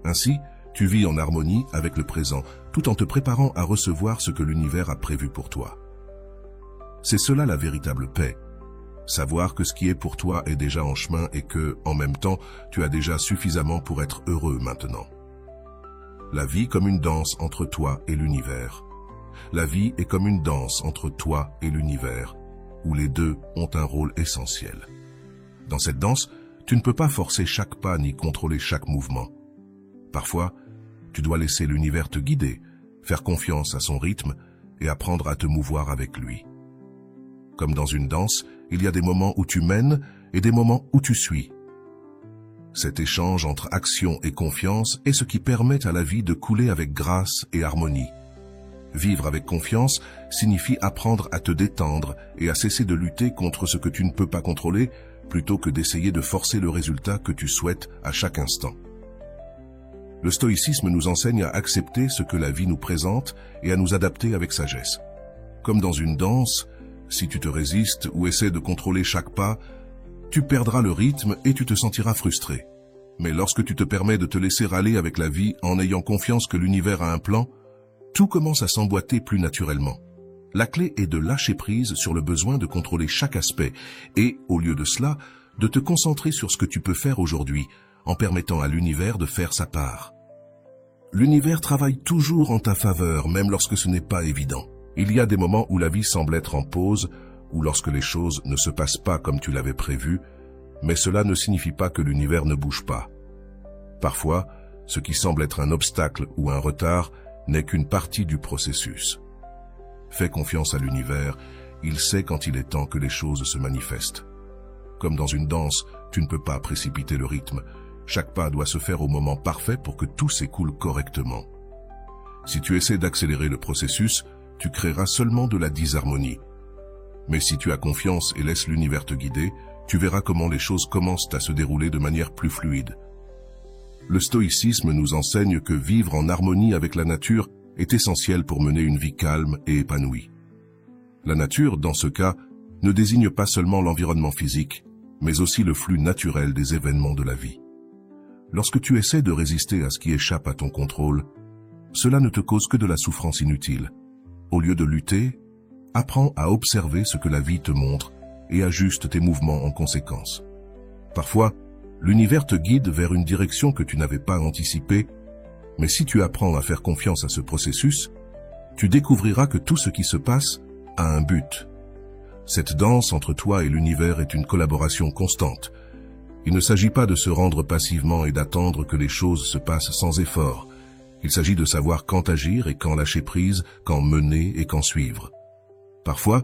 Ainsi, tu vis en harmonie avec le présent, tout en te préparant à recevoir ce que l'univers a prévu pour toi. C'est cela la véritable paix. Savoir que ce qui est pour toi est déjà en chemin et que, en même temps, tu as déjà suffisamment pour être heureux maintenant. La vie comme une danse entre toi et l'univers. La vie est comme une danse entre toi et l'univers, où les deux ont un rôle essentiel. Dans cette danse, tu ne peux pas forcer chaque pas ni contrôler chaque mouvement. Parfois, tu dois laisser l'univers te guider, faire confiance à son rythme et apprendre à te mouvoir avec lui. Comme dans une danse, il y a des moments où tu mènes et des moments où tu suis. Cet échange entre action et confiance est ce qui permet à la vie de couler avec grâce et harmonie. Vivre avec confiance signifie apprendre à te détendre et à cesser de lutter contre ce que tu ne peux pas contrôler, plutôt que d'essayer de forcer le résultat que tu souhaites à chaque instant. Le stoïcisme nous enseigne à accepter ce que la vie nous présente et à nous adapter avec sagesse. Comme dans une danse, si tu te résistes ou essaies de contrôler chaque pas, tu perdras le rythme et tu te sentiras frustré. Mais lorsque tu te permets de te laisser aller avec la vie en ayant confiance que l'univers a un plan, tout commence à s'emboîter plus naturellement. La clé est de lâcher prise sur le besoin de contrôler chaque aspect et, au lieu de cela, de te concentrer sur ce que tu peux faire aujourd'hui, en permettant à l'univers de faire sa part. L'univers travaille toujours en ta faveur, même lorsque ce n'est pas évident. Il y a des moments où la vie semble être en pause, ou lorsque les choses ne se passent pas comme tu l'avais prévu, mais cela ne signifie pas que l'univers ne bouge pas. Parfois, ce qui semble être un obstacle ou un retard n'est qu'une partie du processus. Fais confiance à l'univers, il sait quand il est temps que les choses se manifestent. Comme dans une danse, tu ne peux pas précipiter le rythme. Chaque pas doit se faire au moment parfait pour que tout s'écoule correctement. Si tu essaies d'accélérer le processus, tu créeras seulement de la disharmonie. Mais si tu as confiance et laisses l'univers te guider, tu verras comment les choses commencent à se dérouler de manière plus fluide. Le stoïcisme nous enseigne que vivre en harmonie avec la nature est essentiel pour mener une vie calme et épanouie. La nature, dans ce cas, ne désigne pas seulement l'environnement physique, mais aussi le flux naturel des événements de la vie. Lorsque tu essaies de résister à ce qui échappe à ton contrôle, cela ne te cause que de la souffrance inutile. Au lieu de lutter, apprends à observer ce que la vie te montre et ajuste tes mouvements en conséquence. Parfois, l'univers te guide vers une direction que tu n'avais pas anticipée, mais si tu apprends à faire confiance à ce processus, tu découvriras que tout ce qui se passe a un but. Cette danse entre toi et l'univers est une collaboration constante. Il ne s'agit pas de se rendre passivement et d'attendre que les choses se passent sans effort. Il s'agit de savoir quand agir et quand lâcher prise, quand mener et quand suivre. Parfois,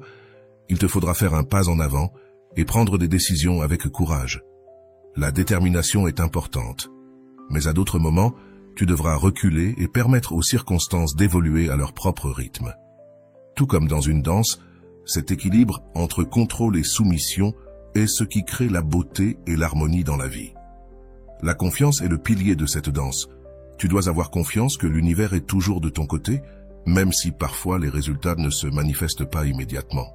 il te faudra faire un pas en avant et prendre des décisions avec courage. La détermination est importante, mais à d'autres moments, tu devras reculer et permettre aux circonstances d'évoluer à leur propre rythme. Tout comme dans une danse, cet équilibre entre contrôle et soumission est ce qui crée la beauté et l'harmonie dans la vie. La confiance est le pilier de cette danse. Tu dois avoir confiance que l'univers est toujours de ton côté, même si parfois les résultats ne se manifestent pas immédiatement.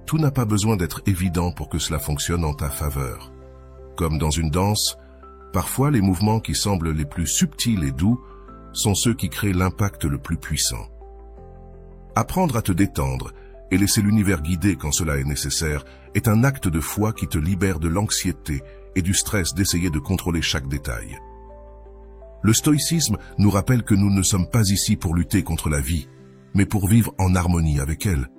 Tout n'a pas besoin d'être évident pour que cela fonctionne en ta faveur. Comme dans une danse, parfois les mouvements qui semblent les plus subtils et doux sont ceux qui créent l'impact le plus puissant. Apprendre à te détendre et laisser l'univers guider quand cela est nécessaire est un acte de foi qui te libère de l'anxiété et du stress d'essayer de contrôler chaque détail. Le stoïcisme nous rappelle que nous ne sommes pas ici pour lutter contre la vie, mais pour vivre en harmonie avec elle.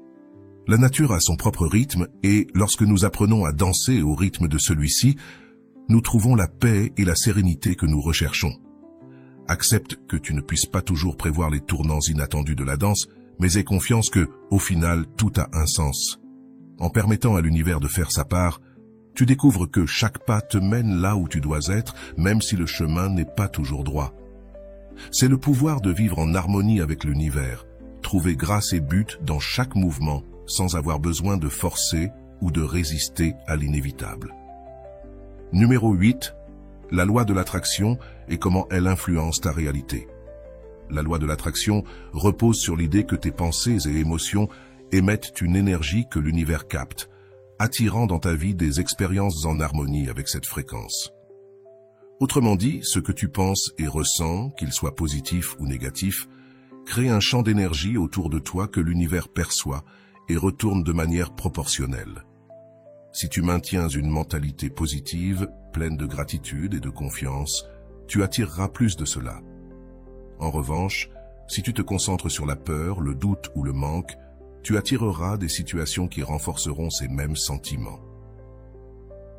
La nature a son propre rythme et lorsque nous apprenons à danser au rythme de celui-ci, nous trouvons la paix et la sérénité que nous recherchons. Accepte que tu ne puisses pas toujours prévoir les tournants inattendus de la danse, mais aie confiance que, au final, tout a un sens. En permettant à l'univers de faire sa part, tu découvres que chaque pas te mène là où tu dois être, même si le chemin n'est pas toujours droit. C'est le pouvoir de vivre en harmonie avec l'univers, trouver grâce et but dans chaque mouvement, sans avoir besoin de forcer ou de résister à l'inévitable. Numéro 8. La loi de l'attraction et comment elle influence ta réalité. La loi de l'attraction repose sur l'idée que tes pensées et émotions émettent une énergie que l'univers capte, attirant dans ta vie des expériences en harmonie avec cette fréquence. Autrement dit, ce que tu penses et ressens, qu'il soit positif ou négatif, crée un champ d'énergie autour de toi que l'univers perçoit et retourne de manière proportionnelle. Si tu maintiens une mentalité positive, pleine de gratitude et de confiance, tu attireras plus de cela. En revanche, si tu te concentres sur la peur, le doute ou le manque, tu attireras des situations qui renforceront ces mêmes sentiments.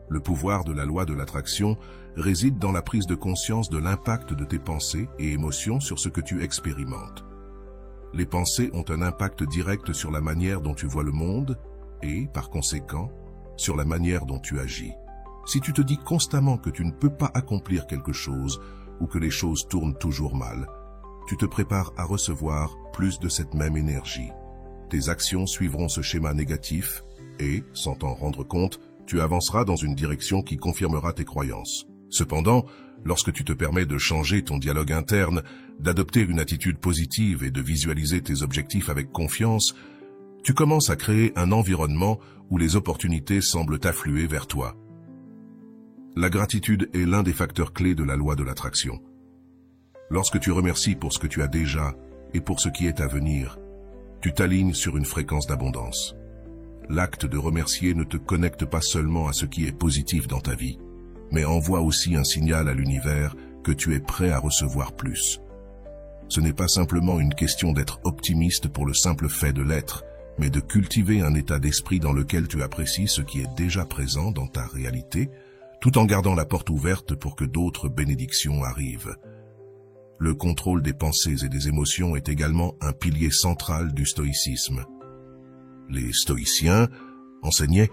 Le pouvoir de la loi de l'attraction réside dans la prise de conscience de l'impact de tes pensées et émotions sur ce que tu expérimentes. Les pensées ont un impact direct sur la manière dont tu vois le monde et, par conséquent, sur la manière dont tu agis. Si tu te dis constamment que tu ne peux pas accomplir quelque chose ou que les choses tournent toujours mal, tu te prépares à recevoir plus de cette même énergie. Tes actions suivront ce schéma négatif et, sans t'en rendre compte, tu avanceras dans une direction qui confirmera tes croyances. Cependant, lorsque tu te permets de changer ton dialogue interne, d'adopter une attitude positive et de visualiser tes objectifs avec confiance, tu commences à créer un environnement où les opportunités semblent affluer vers toi. La gratitude est l'un des facteurs clés de la loi de l'attraction. Lorsque tu remercies pour ce que tu as déjà et pour ce qui est à venir, tu t'alignes sur une fréquence d'abondance. L'acte de remercier ne te connecte pas seulement à ce qui est positif dans ta vie, mais envoie aussi un signal à l'univers que tu es prêt à recevoir plus. Ce n'est pas simplement une question d'être optimiste pour le simple fait de l'être, mais de cultiver un état d'esprit dans lequel tu apprécies ce qui est déjà présent dans ta réalité, tout en gardant la porte ouverte pour que d'autres bénédictions arrivent. Le contrôle des pensées et des émotions est également un pilier central du stoïcisme. Les stoïciens enseignaient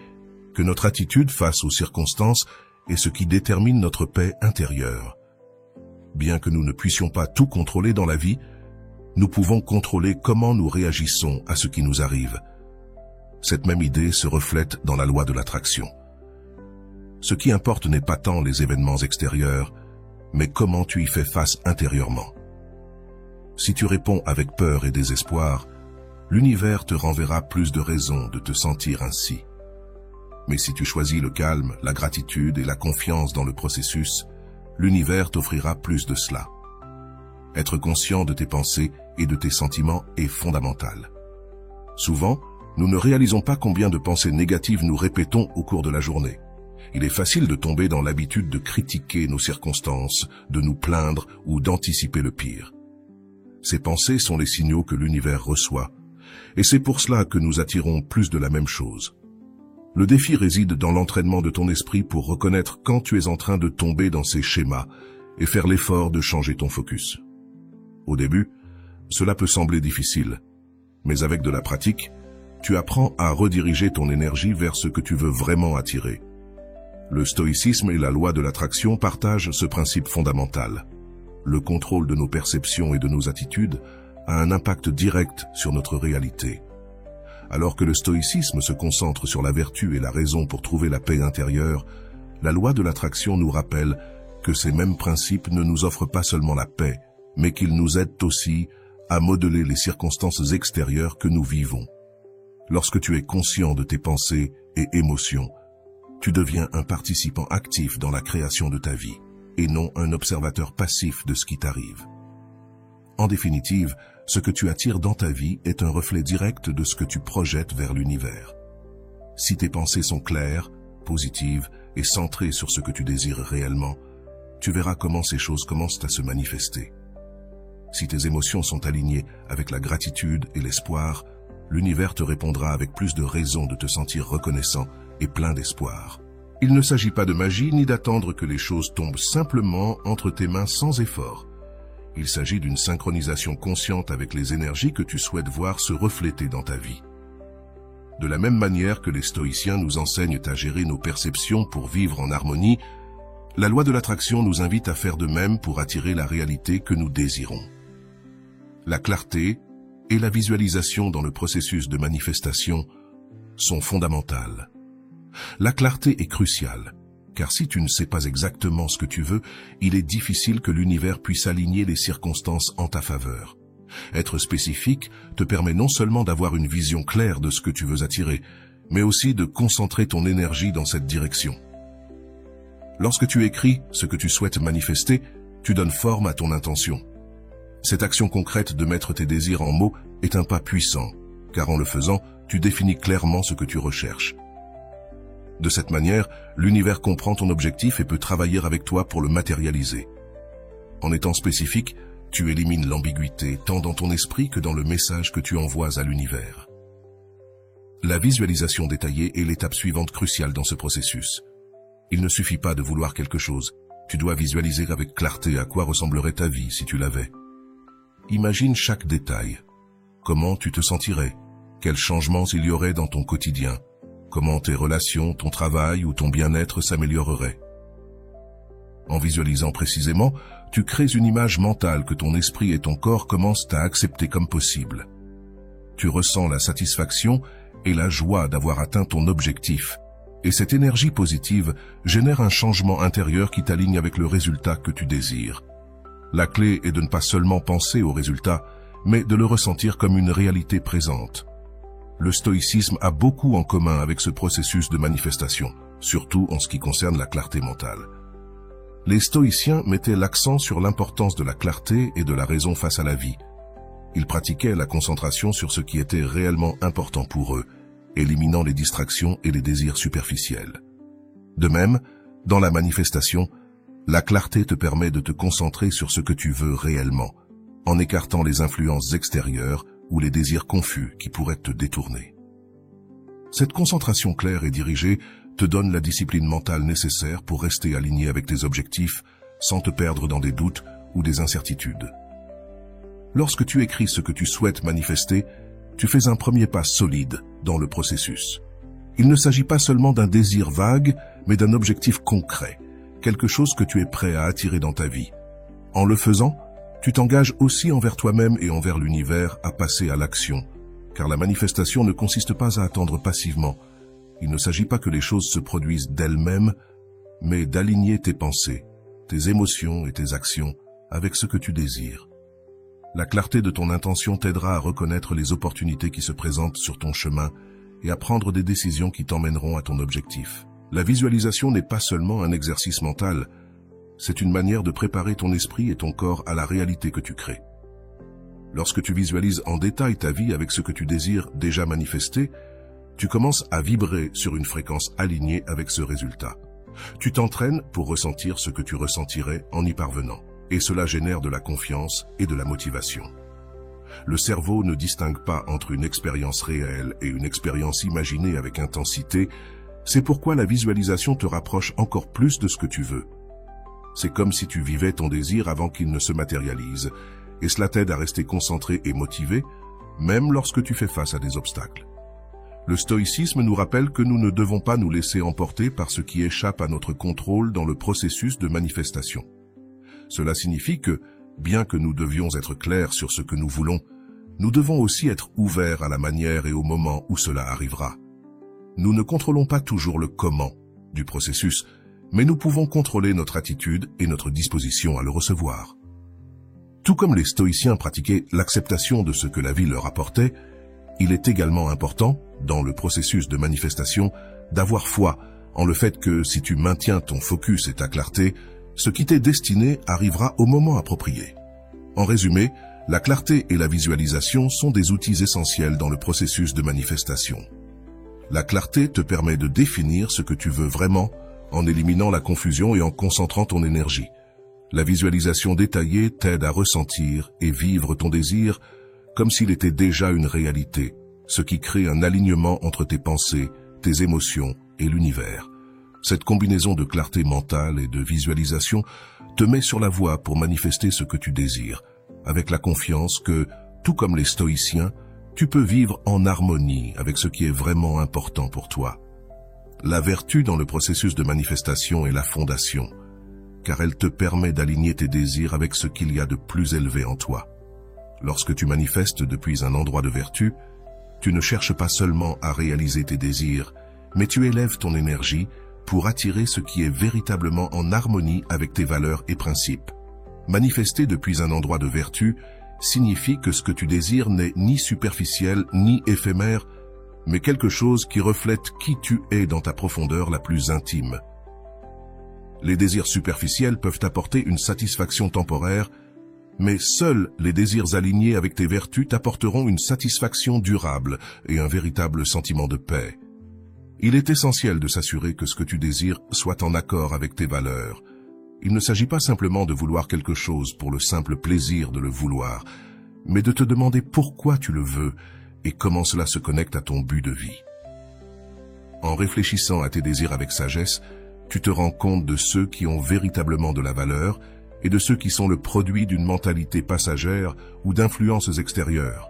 que notre attitude face aux circonstances est ce qui détermine notre paix intérieure. Bien que nous ne puissions pas tout contrôler dans la vie, nous pouvons contrôler comment nous réagissons à ce qui nous arrive. Cette même idée se reflète dans la loi de l'attraction. Ce qui importe n'est pas tant les événements extérieurs, mais comment tu y fais face intérieurement. Si tu réponds avec peur et désespoir, l'univers te renverra plus de raisons de te sentir ainsi. Mais si tu choisis le calme, la gratitude et la confiance dans le processus, l'univers t'offrira plus de cela. Être conscient de tes pensées et de tes sentiments est fondamental. Souvent, nous ne réalisons pas combien de pensées négatives nous répétons au cours de la journée. Il est facile de tomber dans l'habitude de critiquer nos circonstances, de nous plaindre ou d'anticiper le pire. Ces pensées sont les signaux que l'univers reçoit, et c'est pour cela que nous attirons plus de la même chose. Le défi réside dans l'entraînement de ton esprit pour reconnaître quand tu es en train de tomber dans ces schémas et faire l'effort de changer ton focus. Au début, cela peut sembler difficile, mais avec de la pratique, tu apprends à rediriger ton énergie vers ce que tu veux vraiment attirer. Le stoïcisme et la loi de l'attraction partagent ce principe fondamental. Le contrôle de nos perceptions et de nos attitudes a un impact direct sur notre réalité. Alors que le stoïcisme se concentre sur la vertu et la raison pour trouver la paix intérieure, la loi de l'attraction nous rappelle que ces mêmes principes ne nous offrent pas seulement la paix, mais qu'ils nous aident aussi à modeler les circonstances extérieures que nous vivons. Lorsque tu es conscient de tes pensées et émotions, tu deviens un participant actif dans la création de ta vie, et non un observateur passif de ce qui t'arrive. En définitive, ce que tu attires dans ta vie est un reflet direct de ce que tu projettes vers l'univers. Si tes pensées sont claires, positives et centrées sur ce que tu désires réellement, tu verras comment ces choses commencent à se manifester. Si tes émotions sont alignées avec la gratitude et l'espoir, l'univers te répondra avec plus de raisons de te sentir reconnaissant et plein d'espoir. Il ne s'agit pas de magie ni d'attendre que les choses tombent simplement entre tes mains sans effort. Il s'agit d'une synchronisation consciente avec les énergies que tu souhaites voir se refléter dans ta vie. De la même manière que les stoïciens nous enseignent à gérer nos perceptions pour vivre en harmonie, la loi de l'attraction nous invite à faire de même pour attirer la réalité que nous désirons. La clarté et la visualisation dans le processus de manifestation sont fondamentales. La clarté est cruciale, car si tu ne sais pas exactement ce que tu veux, il est difficile que l'univers puisse aligner les circonstances en ta faveur. Être spécifique te permet non seulement d'avoir une vision claire de ce que tu veux attirer, mais aussi de concentrer ton énergie dans cette direction. Lorsque tu écris ce que tu souhaites manifester, tu donnes forme à ton intention. Cette action concrète de mettre tes désirs en mots est un pas puissant, car en le faisant, tu définis clairement ce que tu recherches. De cette manière, l'univers comprend ton objectif et peut travailler avec toi pour le matérialiser. En étant spécifique, tu élimines l'ambiguïté tant dans ton esprit que dans le message que tu envoies à l'univers. La visualisation détaillée est l'étape suivante cruciale dans ce processus. Il ne suffit pas de vouloir quelque chose, tu dois visualiser avec clarté à quoi ressemblerait ta vie si tu l'avais. Imagine chaque détail. Comment tu te sentirais? Quels changements il y aurait dans ton quotidien? Comment tes relations, ton travail ou ton bien-être s'amélioreraient. En visualisant précisément, tu crées une image mentale que ton esprit et ton corps commencent à accepter comme possible. Tu ressens la satisfaction et la joie d'avoir atteint ton objectif, et cette énergie positive génère un changement intérieur qui t'aligne avec le résultat que tu désires. La clé est de ne pas seulement penser au résultat, mais de le ressentir comme une réalité présente. Le stoïcisme a beaucoup en commun avec ce processus de manifestation, surtout en ce qui concerne la clarté mentale. Les stoïciens mettaient l'accent sur l'importance de la clarté et de la raison face à la vie. Ils pratiquaient la concentration sur ce qui était réellement important pour eux, éliminant les distractions et les désirs superficiels. De même, dans la manifestation, la clarté te permet de te concentrer sur ce que tu veux réellement, en écartant les influences extérieures ou les désirs confus qui pourraient te détourner. Cette concentration claire et dirigée te donne la discipline mentale nécessaire pour rester aligné avec tes objectifs sans te perdre dans des doutes ou des incertitudes. Lorsque tu écris ce que tu souhaites manifester, tu fais un premier pas solide dans le processus. Il ne s'agit pas seulement d'un désir vague, mais d'un objectif concret, quelque chose que tu es prêt à attirer dans ta vie. En le faisant, tu t'engages aussi envers toi-même et envers l'univers à passer à l'action, car la manifestation ne consiste pas à attendre passivement. Il ne s'agit pas que les choses se produisent d'elles-mêmes, mais d'aligner tes pensées, tes émotions et tes actions avec ce que tu désires. La clarté de ton intention t'aidera à reconnaître les opportunités qui se présentent sur ton chemin et à prendre des décisions qui t'emmèneront à ton objectif. La visualisation n'est pas seulement un exercice mental, c'est une manière de préparer ton esprit et ton corps à la réalité que tu crées. Lorsque tu visualises en détail ta vie avec ce que tu désires déjà manifester, tu commences à vibrer sur une fréquence alignée avec ce résultat. Tu t'entraînes pour ressentir ce que tu ressentirais en y parvenant, et cela génère de la confiance et de la motivation. Le cerveau ne distingue pas entre une expérience réelle et une expérience imaginée avec intensité, c'est pourquoi la visualisation te rapproche encore plus de ce que tu veux. C'est comme si tu vivais ton désir avant qu'il ne se matérialise, et cela t'aide à rester concentré et motivé, même lorsque tu fais face à des obstacles. Le stoïcisme nous rappelle que nous ne devons pas nous laisser emporter par ce qui échappe à notre contrôle dans le processus de manifestation. Cela signifie que, bien que nous devions être clairs sur ce que nous voulons, nous devons aussi être ouverts à la manière et au moment où cela arrivera. Nous ne contrôlons pas toujours le comment du processus, mais nous pouvons contrôler notre attitude et notre disposition à le recevoir. Tout comme les stoïciens pratiquaient l'acceptation de ce que la vie leur apportait, il est également important, dans le processus de manifestation, d'avoir foi en le fait que si tu maintiens ton focus et ta clarté, ce qui t'est destiné arrivera au moment approprié. En résumé, la clarté et la visualisation sont des outils essentiels dans le processus de manifestation. La clarté te permet de définir ce que tu veux vraiment en éliminant la confusion et en concentrant ton énergie. La visualisation détaillée t'aide à ressentir et vivre ton désir comme s'il était déjà une réalité, ce qui crée un alignement entre tes pensées, tes émotions et l'univers. Cette combinaison de clarté mentale et de visualisation te met sur la voie pour manifester ce que tu désires, avec la confiance que, tout comme les stoïciens, tu peux vivre en harmonie avec ce qui est vraiment important pour toi. La vertu dans le processus de manifestation est la fondation, car elle te permet d'aligner tes désirs avec ce qu'il y a de plus élevé en toi. Lorsque tu manifestes depuis un endroit de vertu, tu ne cherches pas seulement à réaliser tes désirs, mais tu élèves ton énergie pour attirer ce qui est véritablement en harmonie avec tes valeurs et principes. Manifester depuis un endroit de vertu signifie que ce que tu désires n'est ni superficiel ni éphémère, mais quelque chose qui reflète qui tu es dans ta profondeur la plus intime. Les désirs superficiels peuvent apporter une satisfaction temporaire, mais seuls les désirs alignés avec tes vertus t'apporteront une satisfaction durable et un véritable sentiment de paix. Il est essentiel de s'assurer que ce que tu désires soit en accord avec tes valeurs. Il ne s'agit pas simplement de vouloir quelque chose pour le simple plaisir de le vouloir, mais de te demander pourquoi tu le veux et comment cela se connecte à ton but de vie. En réfléchissant à tes désirs avec sagesse, tu te rends compte de ceux qui ont véritablement de la valeur et de ceux qui sont le produit d'une mentalité passagère ou d'influences extérieures.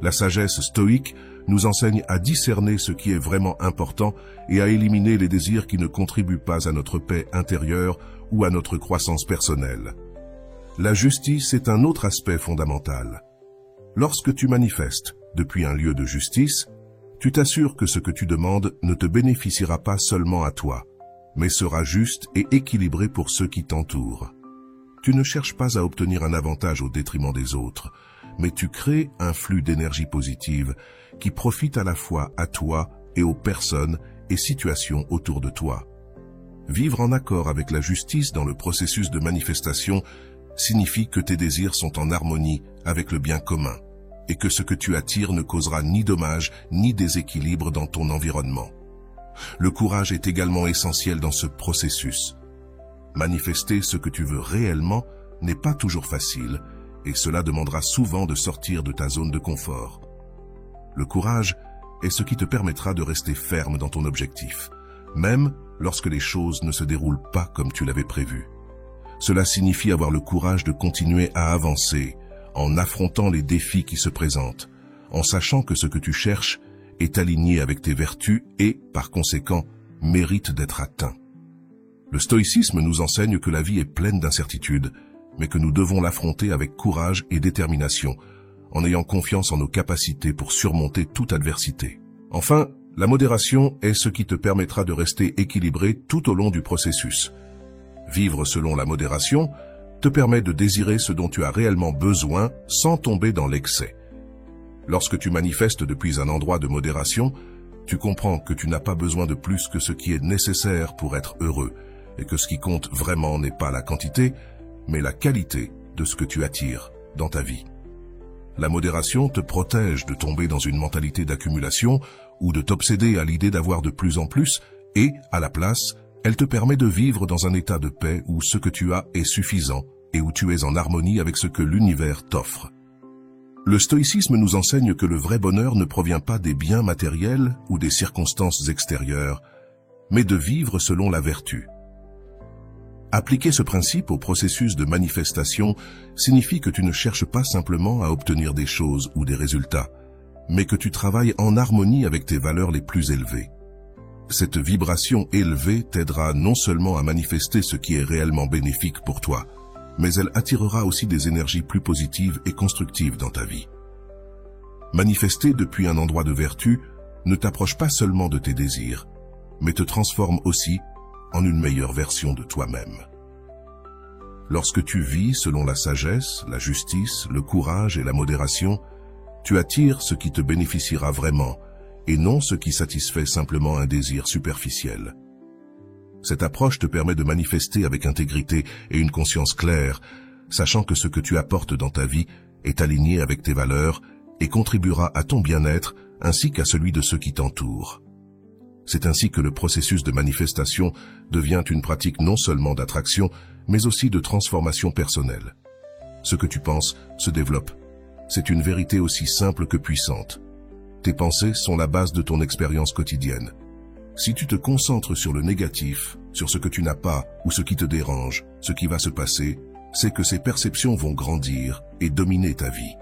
La sagesse stoïque nous enseigne à discerner ce qui est vraiment important et à éliminer les désirs qui ne contribuent pas à notre paix intérieure ou à notre croissance personnelle. La justice est un autre aspect fondamental. Lorsque tu manifestes depuis un lieu de justice, tu t'assures que ce que tu demandes ne te bénéficiera pas seulement à toi, mais sera juste et équilibré pour ceux qui t'entourent. Tu ne cherches pas à obtenir un avantage au détriment des autres, mais tu crées un flux d'énergie positive qui profite à la fois à toi et aux personnes et situations autour de toi. Vivre en accord avec la justice dans le processus de manifestation signifie que tes désirs sont en harmonie avec le bien commun et que ce que tu attires ne causera ni dommage ni déséquilibre dans ton environnement. Le courage est également essentiel dans ce processus. Manifester ce que tu veux réellement n'est pas toujours facile et cela demandera souvent de sortir de ta zone de confort. Le courage est ce qui te permettra de rester ferme dans ton objectif, même lorsque les choses ne se déroulent pas comme tu l'avais prévu. Cela signifie avoir le courage de continuer à avancer en affrontant les défis qui se présentent, en sachant que ce que tu cherches est aligné avec tes vertus et, par conséquent, mérite d'être atteint. Le stoïcisme nous enseigne que la vie est pleine d'incertitudes, mais que nous devons l'affronter avec courage et détermination, en ayant confiance en nos capacités pour surmonter toute adversité. Enfin, la modération est ce qui te permettra de rester équilibré tout au long du processus. Vivre selon la modération te permet de désirer ce dont tu as réellement besoin sans tomber dans l'excès. Lorsque tu manifestes depuis un endroit de modération, tu comprends que tu n'as pas besoin de plus que ce qui est nécessaire pour être heureux, et que ce qui compte vraiment n'est pas la quantité, mais la qualité de ce que tu attires dans ta vie. La modération te protège de tomber dans une mentalité d'accumulation ou de t'obséder à l'idée d'avoir de plus en plus, et, à la place, elle te permet de vivre dans un état de paix où ce que tu as est suffisant et où tu es en harmonie avec ce que l'univers t'offre. Le stoïcisme nous enseigne que le vrai bonheur ne provient pas des biens matériels ou des circonstances extérieures, mais de vivre selon la vertu. Appliquer ce principe au processus de manifestation signifie que tu ne cherches pas simplement à obtenir des choses ou des résultats, mais que tu travailles en harmonie avec tes valeurs les plus élevées. Cette vibration élevée t'aidera non seulement à manifester ce qui est réellement bénéfique pour toi, mais elle attirera aussi des énergies plus positives et constructives dans ta vie. Manifester depuis un endroit de vertu ne t'approche pas seulement de tes désirs, mais te transforme aussi en une meilleure version de toi-même. Lorsque tu vis selon la sagesse, la justice, le courage et la modération, tu attires ce qui te bénéficiera vraiment, et non ce qui satisfait simplement un désir superficiel. Cette approche te permet de manifester avec intégrité et une conscience claire, sachant que ce que tu apportes dans ta vie est aligné avec tes valeurs et contribuera à ton bien-être ainsi qu'à celui de ceux qui t'entourent. C'est ainsi que le processus de manifestation devient une pratique non seulement d'attraction, mais aussi de transformation personnelle. Ce que tu penses se développe. C'est une vérité aussi simple que puissante. Tes pensées sont la base de ton expérience quotidienne. Si tu te concentres sur le négatif, sur ce que tu n'as pas ou ce qui te dérange, ce qui va se passer, c'est que ces perceptions vont grandir et dominer ta vie.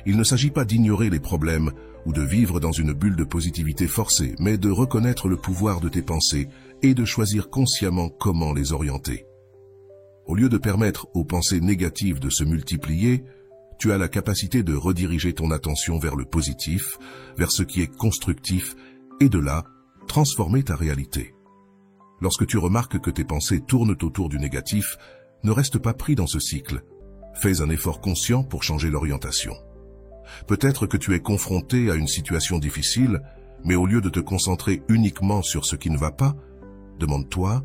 Il ne s'agit pas d'ignorer les problèmes ou de vivre dans une bulle de positivité forcée, mais de reconnaître le pouvoir de tes pensées et de choisir consciemment comment les orienter. Au lieu de permettre aux pensées négatives de se multiplier, tu as la capacité de rediriger ton attention vers le positif, vers ce qui est constructif, et de là, transformer ta réalité. Lorsque tu remarques que tes pensées tournent autour du négatif, ne reste pas pris dans ce cycle. Fais un effort conscient pour changer l'orientation. Peut-être que tu es confronté à une situation difficile, mais au lieu de te concentrer uniquement sur ce qui ne va pas, demande-toi,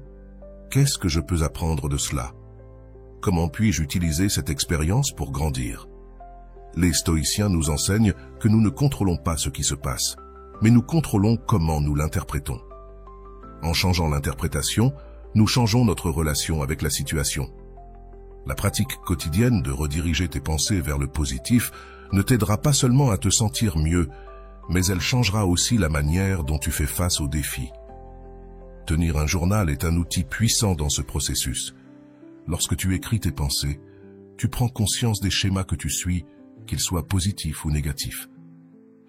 qu'est-ce que je peux apprendre de cela? Comment puis-je utiliser cette expérience pour grandir? Les stoïciens nous enseignent que nous ne contrôlons pas ce qui se passe, mais nous contrôlons comment nous l'interprétons. En changeant l'interprétation, nous changeons notre relation avec la situation. La pratique quotidienne de rediriger tes pensées vers le positif ne t'aidera pas seulement à te sentir mieux, mais elle changera aussi la manière dont tu fais face aux défis. Tenir un journal est un outil puissant dans ce processus. Lorsque tu écris tes pensées, tu prends conscience des schémas que tu suis, qu'ils soient positifs ou négatifs.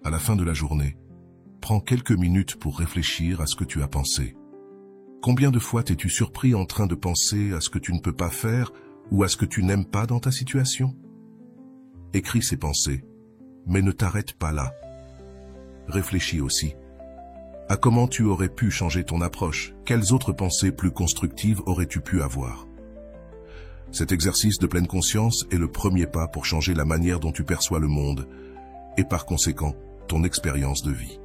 À la fin de la journée, prends quelques minutes pour réfléchir à ce que tu as pensé. Combien de fois t'es-tu surpris en train de penser à ce que tu ne peux pas faire ou à ce que tu n'aimes pas dans ta situation? Écris ces pensées, mais ne t'arrête pas là. Réfléchis aussi à comment tu aurais pu changer ton approche, quelles autres pensées plus constructives aurais-tu pu avoir. Cet exercice de pleine conscience est le premier pas pour changer la manière dont tu perçois le monde et par conséquent ton expérience de vie.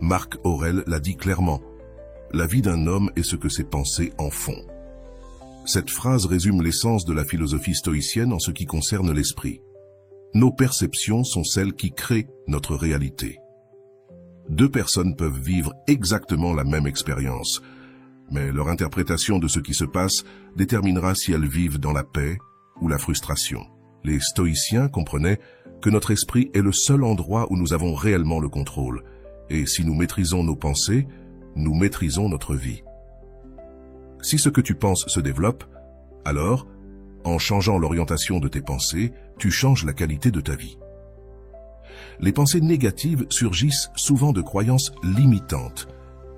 Marc Aurèle l'a dit clairement, « La vie d'un homme est ce que ses pensées en font ». Cette phrase résume l'essence de la philosophie stoïcienne en ce qui concerne l'esprit. Nos perceptions sont celles qui créent notre réalité. Deux personnes peuvent vivre exactement la même expérience, mais leur interprétation de ce qui se passe déterminera si elles vivent dans la paix ou la frustration. Les stoïciens comprenaient que notre esprit est le seul endroit où nous avons réellement le contrôle, et si nous maîtrisons nos pensées, nous maîtrisons notre vie. Si ce que tu penses se développe, alors, en changeant l'orientation de tes pensées, tu changes la qualité de ta vie. Les pensées négatives surgissent souvent de croyances limitantes,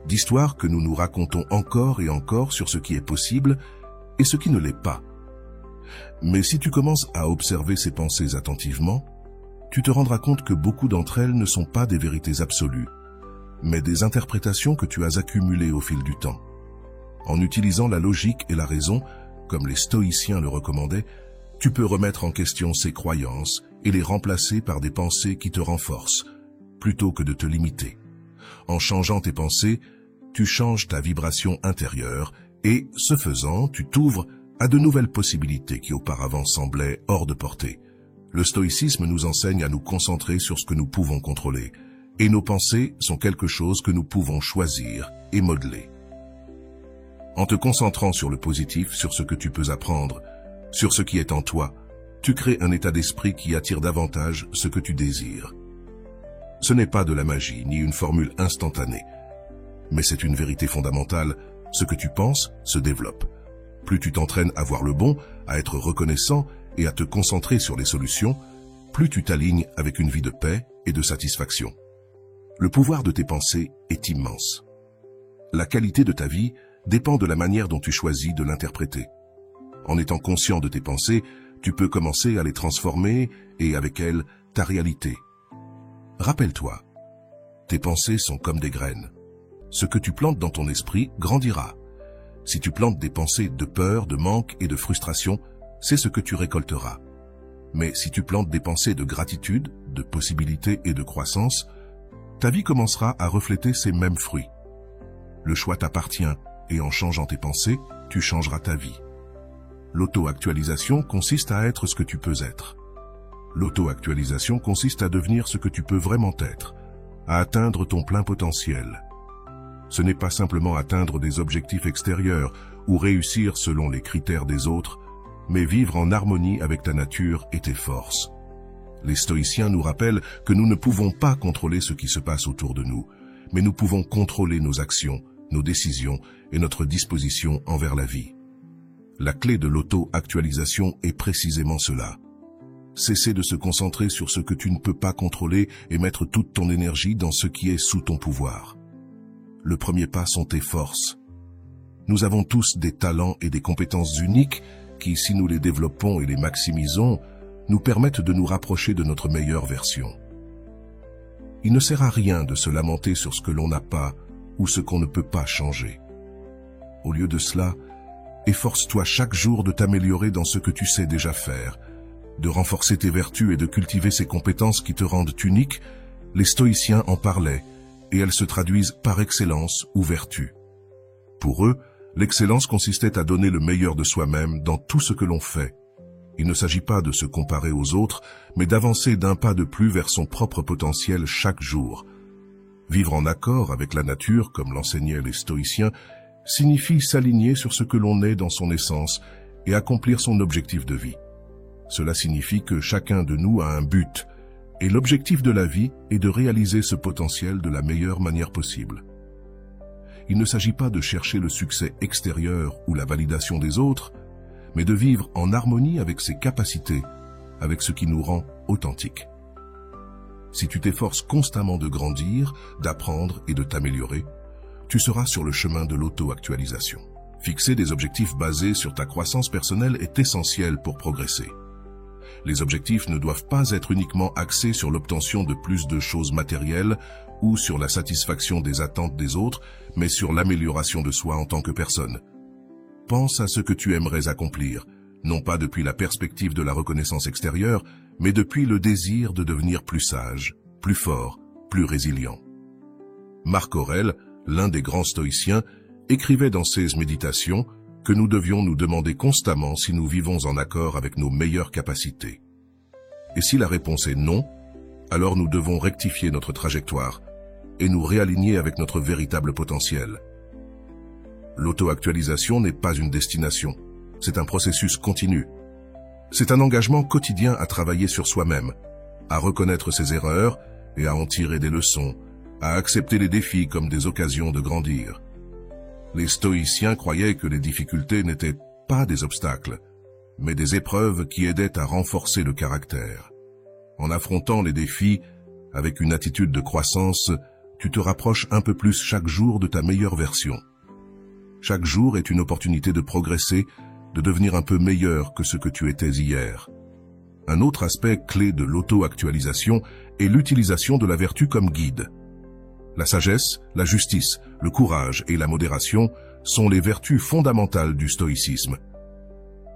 d'histoires que nous nous racontons encore et encore sur ce qui est possible et ce qui ne l'est pas. Mais si tu commences à observer ces pensées attentivement, tu te rendras compte que beaucoup d'entre elles ne sont pas des vérités absolues, mais des interprétations que tu as accumulées au fil du temps. En utilisant la logique et la raison, comme les stoïciens le recommandaient, tu peux remettre en question ces croyances et les remplacer par des pensées qui te renforcent, plutôt que de te limiter. En changeant tes pensées, tu changes ta vibration intérieure et, ce faisant, tu t'ouvres à de nouvelles possibilités qui auparavant semblaient hors de portée. Le stoïcisme nous enseigne à nous concentrer sur ce que nous pouvons contrôler, et nos pensées sont quelque chose que nous pouvons choisir et modeler. En te concentrant sur le positif, sur ce que tu peux apprendre, sur ce qui est en toi, tu crées un état d'esprit qui attire davantage ce que tu désires. Ce n'est pas de la magie, ni une formule instantanée, mais c'est une vérité fondamentale. Ce que tu penses se développe. Plus tu t'entraînes à voir le bon, à être reconnaissant et à te concentrer sur les solutions, plus tu t'alignes avec une vie de paix et de satisfaction. Le pouvoir de tes pensées est immense. La qualité de ta vie dépend de la manière dont tu choisis de l'interpréter. En étant conscient de tes pensées, tu peux commencer à les transformer et avec elles, ta réalité. Rappelle-toi, tes pensées sont comme des graines. Ce que tu plantes dans ton esprit grandira. Si tu plantes des pensées de peur, de manque et de frustration, c'est ce que tu récolteras. Mais si tu plantes des pensées de gratitude, de possibilité et de croissance, ta vie commencera à refléter ces mêmes fruits. Le choix t'appartient et en changeant tes pensées, tu changeras ta vie. L'auto-actualisation consiste à être ce que tu peux être. L'auto-actualisation consiste à devenir ce que tu peux vraiment être, à atteindre ton plein potentiel. Ce n'est pas simplement atteindre des objectifs extérieurs ou réussir selon les critères des autres, mais vivre en harmonie avec ta nature et tes forces. Les stoïciens nous rappellent que nous ne pouvons pas contrôler ce qui se passe autour de nous, mais nous pouvons contrôler nos actions, nos décisions et notre disposition envers la vie. La clé de l'auto-actualisation est précisément cela. Cesser de se concentrer sur ce que tu ne peux pas contrôler et mettre toute ton énergie dans ce qui est sous ton pouvoir. Le premier pas sont tes forces. Nous avons tous des talents et des compétences uniques qui, si nous les développons et les maximisons, nous permettent de nous rapprocher de notre meilleure version. Il ne sert à rien de se lamenter sur ce que l'on n'a pas ou ce qu'on ne peut pas changer. Au lieu de cela, efforce-toi chaque jour de t'améliorer dans ce que tu sais déjà faire, de renforcer tes vertus et de cultiver ces compétences qui te rendent unique. Les stoïciens en parlaient, et elles se traduisent par excellence ou vertu. Pour eux, l'excellence consistait à donner le meilleur de soi-même dans tout ce que l'on fait. Il ne s'agit pas de se comparer aux autres, mais d'avancer d'un pas de plus vers son propre potentiel chaque jour. Vivre en accord avec la nature, comme l'enseignaient les stoïciens, signifie s'aligner sur ce que l'on est dans son essence et accomplir son objectif de vie. Cela signifie que chacun de nous a un but, et l'objectif de la vie est de réaliser ce potentiel de la meilleure manière possible. Il ne s'agit pas de chercher le succès extérieur ou la validation des autres, mais de vivre en harmonie avec ses capacités, avec ce qui nous rend authentiques. Si tu t'efforces constamment de grandir, d'apprendre et de t'améliorer, tu seras sur le chemin de l'auto-actualisation. Fixer des objectifs basés sur ta croissance personnelle est essentiel pour progresser. Les objectifs ne doivent pas être uniquement axés sur l'obtention de plus de choses matérielles ou sur la satisfaction des attentes des autres, mais sur l'amélioration de soi en tant que personne. Pense à ce que tu aimerais accomplir, non pas depuis la perspective de la reconnaissance extérieure, mais depuis le désir de devenir plus sage, plus fort, plus résilient. Marc Aurèle, l'un des grands stoïciens, écrivait dans ses méditations que nous devions nous demander constamment si nous vivons en accord avec nos meilleures capacités. Et si la réponse est non, alors nous devons rectifier notre trajectoire et nous réaligner avec notre véritable potentiel. L'auto-actualisation n'est pas une destination, c'est un processus continu. C'est un engagement quotidien à travailler sur soi-même, à reconnaître ses erreurs et à en tirer des leçons, à accepter les défis comme des occasions de grandir. Les stoïciens croyaient que les difficultés n'étaient pas des obstacles, mais des épreuves qui aidaient à renforcer le caractère. En affrontant les défis avec une attitude de croissance, tu te rapproches un peu plus chaque jour de ta meilleure version. Chaque jour est une opportunité de progresser, de devenir un peu meilleur que ce que tu étais hier. Un autre aspect clé de l'auto-actualisation est l'utilisation de la vertu comme guide. La sagesse, la justice, le courage et la modération sont les vertus fondamentales du stoïcisme.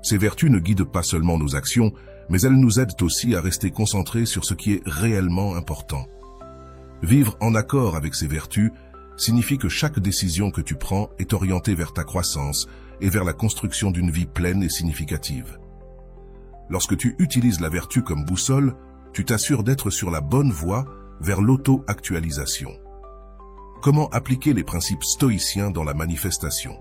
Ces vertus ne guident pas seulement nos actions, mais elles nous aident aussi à rester concentrés sur ce qui est réellement important. Vivre en accord avec ces vertus signifie que chaque décision que tu prends est orientée vers ta croissance et vers la construction d'une vie pleine et significative. Lorsque tu utilises la vertu comme boussole, tu t'assures d'être sur la bonne voie vers l'auto-actualisation. Comment appliquer les principes stoïciens dans la manifestation?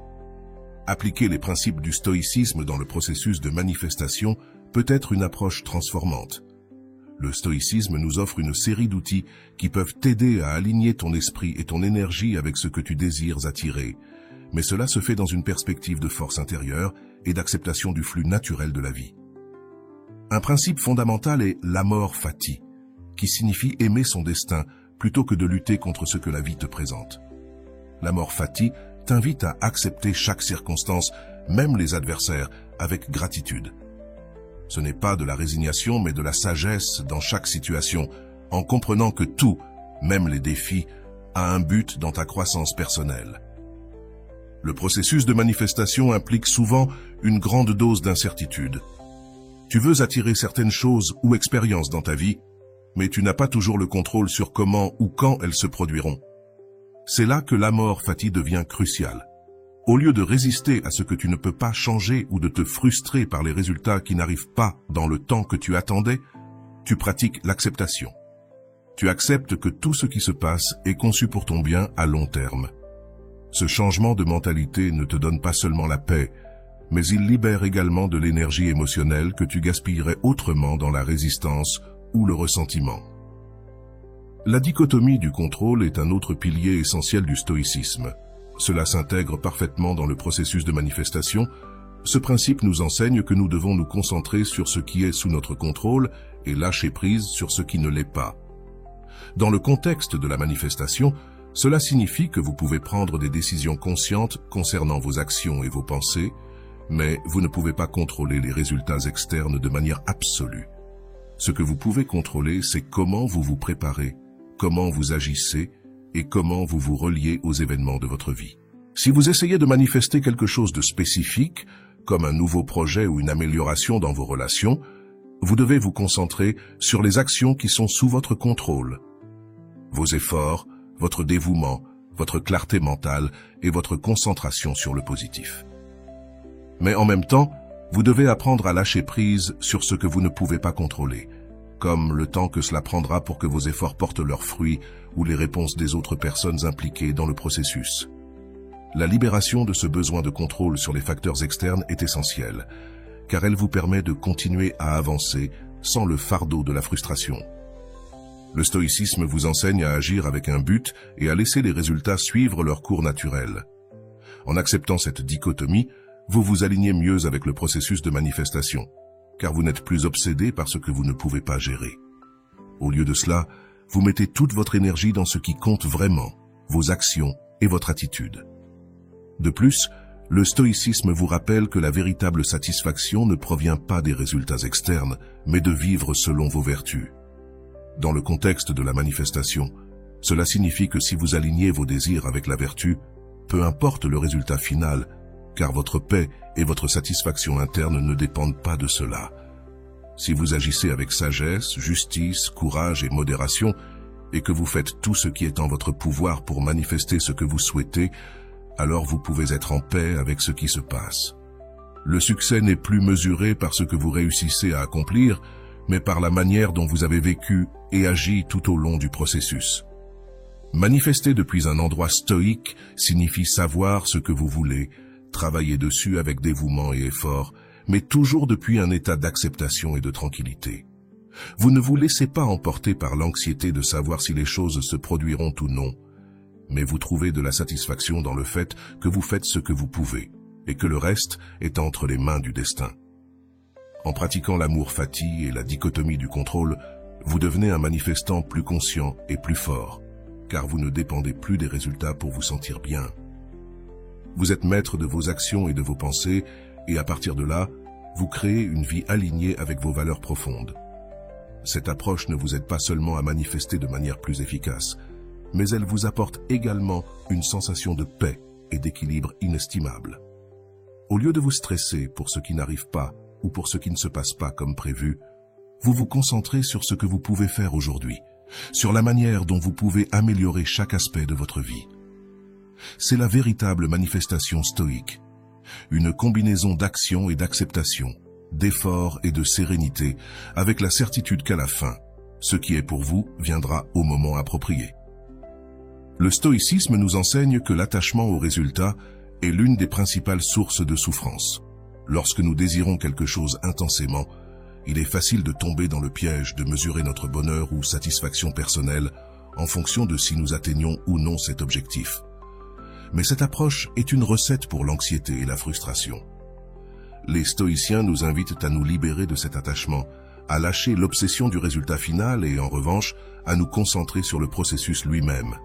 Appliquer les principes du stoïcisme dans le processus de manifestation peut être une approche transformante. Le stoïcisme nous offre une série d'outils qui peuvent t'aider à aligner ton esprit et ton énergie avec ce que tu désires attirer, mais cela se fait dans une perspective de force intérieure et d'acceptation du flux naturel de la vie. Un principe fondamental est l'amor fati, qui signifie aimer son destin plutôt que de lutter contre ce que la vie te présente. L'amor fati t'invite à accepter chaque circonstance, même les adversaires, avec gratitude. Ce n'est pas de la résignation, mais de la sagesse dans chaque situation, en comprenant que tout, même les défis, a un but dans ta croissance personnelle. Le processus de manifestation implique souvent une grande dose d'incertitude. Tu veux attirer certaines choses ou expériences dans ta vie, mais tu n'as pas toujours le contrôle sur comment ou quand elles se produiront. C'est là que l'amor fati devient crucial. Au lieu de résister à ce que tu ne peux pas changer ou de te frustrer par les résultats qui n'arrivent pas dans le temps que tu attendais, tu pratiques l'acceptation. Tu acceptes que tout ce qui se passe est conçu pour ton bien à long terme. Ce changement de mentalité ne te donne pas seulement la paix, mais il libère également de l'énergie émotionnelle que tu gaspillerais autrement dans la résistance ou le ressentiment. La dichotomie du contrôle est un autre pilier essentiel du stoïcisme. Cela s'intègre parfaitement dans le processus de manifestation. Ce principe nous enseigne que nous devons nous concentrer sur ce qui est sous notre contrôle et lâcher prise sur ce qui ne l'est pas. Dans le contexte de la manifestation, cela signifie que vous pouvez prendre des décisions conscientes concernant vos actions et vos pensées, mais vous ne pouvez pas contrôler les résultats externes de manière absolue. Ce que vous pouvez contrôler, c'est comment vous vous préparez, comment vous agissez et comment vous vous reliez aux événements de votre vie. Si vous essayez de manifester quelque chose de spécifique, comme un nouveau projet ou une amélioration dans vos relations, vous devez vous concentrer sur les actions qui sont sous votre contrôle. Vos efforts, votre dévouement, votre clarté mentale et votre concentration sur le positif. Mais en même temps, vous devez apprendre à lâcher prise sur ce que vous ne pouvez pas contrôler, comme le temps que cela prendra pour que vos efforts portent leurs fruits ou les réponses des autres personnes impliquées dans le processus. La libération de ce besoin de contrôle sur les facteurs externes est essentielle, car elle vous permet de continuer à avancer sans le fardeau de la frustration. Le stoïcisme vous enseigne à agir avec un but et à laisser les résultats suivre leur cours naturel. En acceptant cette dichotomie, vous vous alignez mieux avec le processus de manifestation, car vous n'êtes plus obsédé par ce que vous ne pouvez pas gérer. Au lieu de cela, vous mettez toute votre énergie dans ce qui compte vraiment, vos actions et votre attitude. De plus, le stoïcisme vous rappelle que la véritable satisfaction ne provient pas des résultats externes, mais de vivre selon vos vertus. Dans le contexte de la manifestation, cela signifie que si vous alignez vos désirs avec la vertu, peu importe le résultat final, car votre paix et votre satisfaction interne ne dépendent pas de cela. Si vous agissez avec sagesse, justice, courage et modération, et que vous faites tout ce qui est en votre pouvoir pour manifester ce que vous souhaitez, alors vous pouvez être en paix avec ce qui se passe. Le succès n'est plus mesuré par ce que vous réussissez à accomplir, mais par la manière dont vous avez vécu et agi tout au long du processus. Manifester depuis un endroit stoïque signifie savoir ce que vous voulez, travailler dessus avec dévouement et effort, mais toujours depuis un état d'acceptation et de tranquillité. Vous ne vous laissez pas emporter par l'anxiété de savoir si les choses se produiront ou non, mais vous trouvez de la satisfaction dans le fait que vous faites ce que vous pouvez, et que le reste est entre les mains du destin. En pratiquant l'amour fati et la dichotomie du contrôle, vous devenez un manifestant plus conscient et plus fort, car vous ne dépendez plus des résultats pour vous sentir bien. Vous êtes maître de vos actions et de vos pensées, et à partir de là, vous créez une vie alignée avec vos valeurs profondes. Cette approche ne vous aide pas seulement à manifester de manière plus efficace, mais elle vous apporte également une sensation de paix et d'équilibre inestimable. Au lieu de vous stresser pour ce qui n'arrive pas ou pour ce qui ne se passe pas comme prévu, vous vous concentrez sur ce que vous pouvez faire aujourd'hui, sur la manière dont vous pouvez améliorer chaque aspect de votre vie. C'est la véritable manifestation stoïque, une combinaison d'action et d'acceptation, d'effort et de sérénité, avec la certitude qu'à la fin, ce qui est pour vous viendra au moment approprié. Le stoïcisme nous enseigne que l'attachement au résultat est l'une des principales sources de souffrance. Lorsque nous désirons quelque chose intensément, il est facile de tomber dans le piège de mesurer notre bonheur ou satisfaction personnelle en fonction de si nous atteignons ou non cet objectif. Mais cette approche est une recette pour l'anxiété et la frustration. Les stoïciens nous invitent à nous libérer de cet attachement, à lâcher l'obsession du résultat final et, en revanche, à nous concentrer sur le processus lui-même.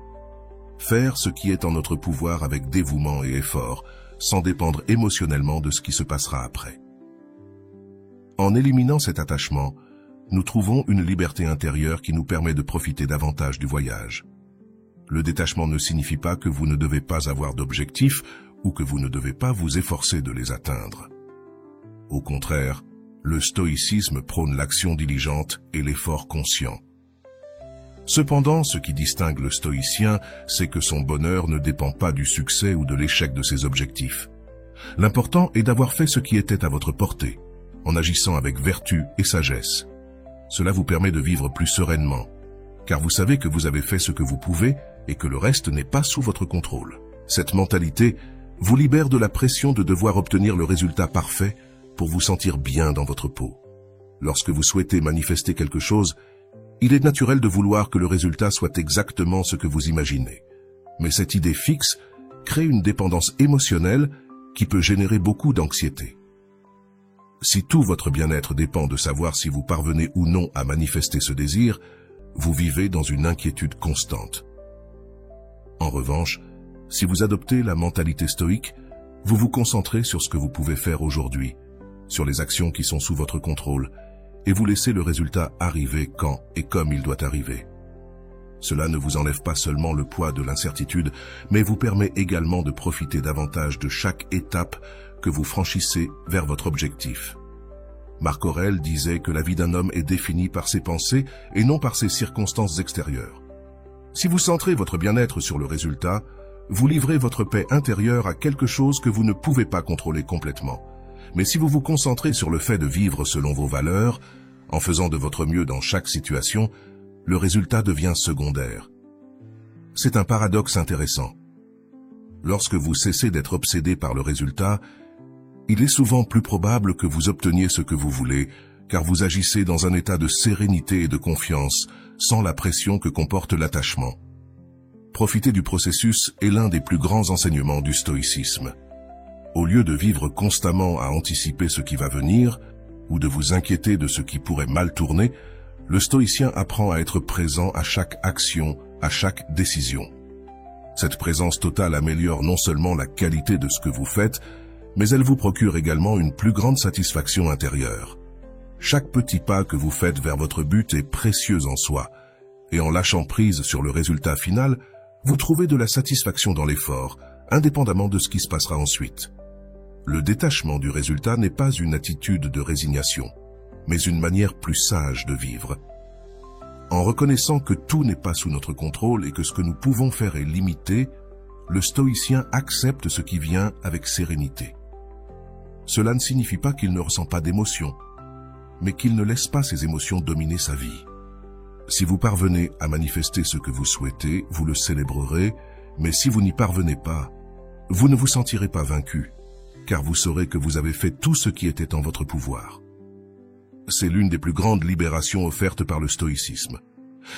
Faire ce qui est en notre pouvoir avec dévouement et effort, sans dépendre émotionnellement de ce qui se passera après. En éliminant cet attachement, nous trouvons une liberté intérieure qui nous permet de profiter davantage du voyage. Le détachement ne signifie pas que vous ne devez pas avoir d'objectifs ou que vous ne devez pas vous efforcer de les atteindre. Au contraire, le stoïcisme prône l'action diligente et l'effort conscient. Cependant, ce qui distingue le stoïcien, c'est que son bonheur ne dépend pas du succès ou de l'échec de ses objectifs. L'important est d'avoir fait ce qui était à votre portée, en agissant avec vertu et sagesse. Cela vous permet de vivre plus sereinement, car vous savez que vous avez fait ce que vous pouvez et que le reste n'est pas sous votre contrôle. Cette mentalité vous libère de la pression de devoir obtenir le résultat parfait pour vous sentir bien dans votre peau. Lorsque vous souhaitez manifester quelque chose, il est naturel de vouloir que le résultat soit exactement ce que vous imaginez. Mais cette idée fixe crée une dépendance émotionnelle qui peut générer beaucoup d'anxiété. Si tout votre bien-être dépend de savoir si vous parvenez ou non à manifester ce désir, vous vivez dans une inquiétude constante. En revanche, si vous adoptez la mentalité stoïque, vous vous concentrez sur ce que vous pouvez faire aujourd'hui, sur les actions qui sont sous votre contrôle, et vous laissez le résultat arriver quand et comme il doit arriver. Cela ne vous enlève pas seulement le poids de l'incertitude, mais vous permet également de profiter davantage de chaque étape que vous franchissez vers votre objectif. Marc Aurèle disait que la vie d'un homme est définie par ses pensées et non par ses circonstances extérieures. Si vous centrez votre bien-être sur le résultat, vous livrez votre paix intérieure à quelque chose que vous ne pouvez pas contrôler complètement. Mais si vous vous concentrez sur le fait de vivre selon vos valeurs, en faisant de votre mieux dans chaque situation, le résultat devient secondaire. C'est un paradoxe intéressant. Lorsque vous cessez d'être obsédé par le résultat, il est souvent plus probable que vous obteniez ce que vous voulez, car vous agissez dans un état de sérénité et de confiance, sans la pression que comporte l'attachement. Profiter du processus est l'un des plus grands enseignements du stoïcisme. Au lieu de vivre constamment à anticiper ce qui va venir, ou de vous inquiéter de ce qui pourrait mal tourner, le stoïcien apprend à être présent à chaque action, à chaque décision. Cette présence totale améliore non seulement la qualité de ce que vous faites, mais elle vous procure également une plus grande satisfaction intérieure. Chaque petit pas que vous faites vers votre but est précieux en soi, et en lâchant prise sur le résultat final, vous trouvez de la satisfaction dans l'effort, indépendamment de ce qui se passera ensuite. Le détachement du résultat n'est pas une attitude de résignation, mais une manière plus sage de vivre. En reconnaissant que tout n'est pas sous notre contrôle et que ce que nous pouvons faire est limité, le stoïcien accepte ce qui vient avec sérénité. Cela ne signifie pas qu'il ne ressent pas d'émotions, mais qu'il ne laisse pas ces émotions dominer sa vie. Si vous parvenez à manifester ce que vous souhaitez, vous le célébrerez, mais si vous n'y parvenez pas, vous ne vous sentirez pas vaincu, car vous saurez que vous avez fait tout ce qui était en votre pouvoir. C'est l'une des plus grandes libérations offertes par le stoïcisme.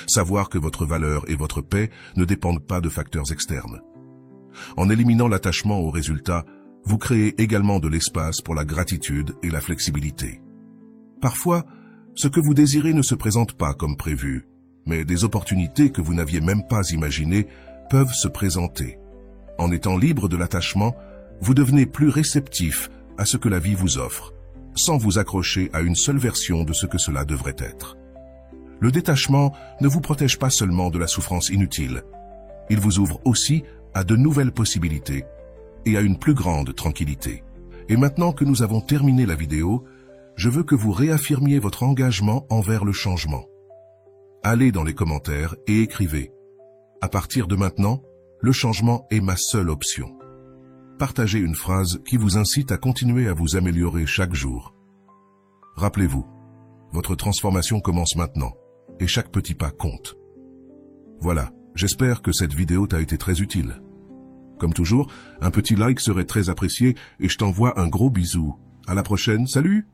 Savoir que votre valeur et votre paix ne dépendent pas de facteurs externes. En éliminant l'attachement au résultat, vous créez également de l'espace pour la gratitude et la flexibilité. Parfois, ce que vous désirez ne se présente pas comme prévu, mais des opportunités que vous n'aviez même pas imaginées peuvent se présenter. En étant libre de l'attachement, vous devenez plus réceptif à ce que la vie vous offre, sans vous accrocher à une seule version de ce que cela devrait être. Le détachement ne vous protège pas seulement de la souffrance inutile, il vous ouvre aussi à de nouvelles possibilités et à une plus grande tranquillité. Et maintenant que nous avons terminé la vidéo, je veux que vous réaffirmiez votre engagement envers le changement. Allez dans les commentaires et écrivez « À partir de maintenant, le changement est ma seule option ». Partagez une phrase qui vous incite à continuer à vous améliorer chaque jour. Rappelez-vous, votre transformation commence maintenant et chaque petit pas compte. Voilà, j'espère que cette vidéo t'a été très utile. Comme toujours, un petit like serait très apprécié et je t'envoie un gros bisou. À la prochaine, salut!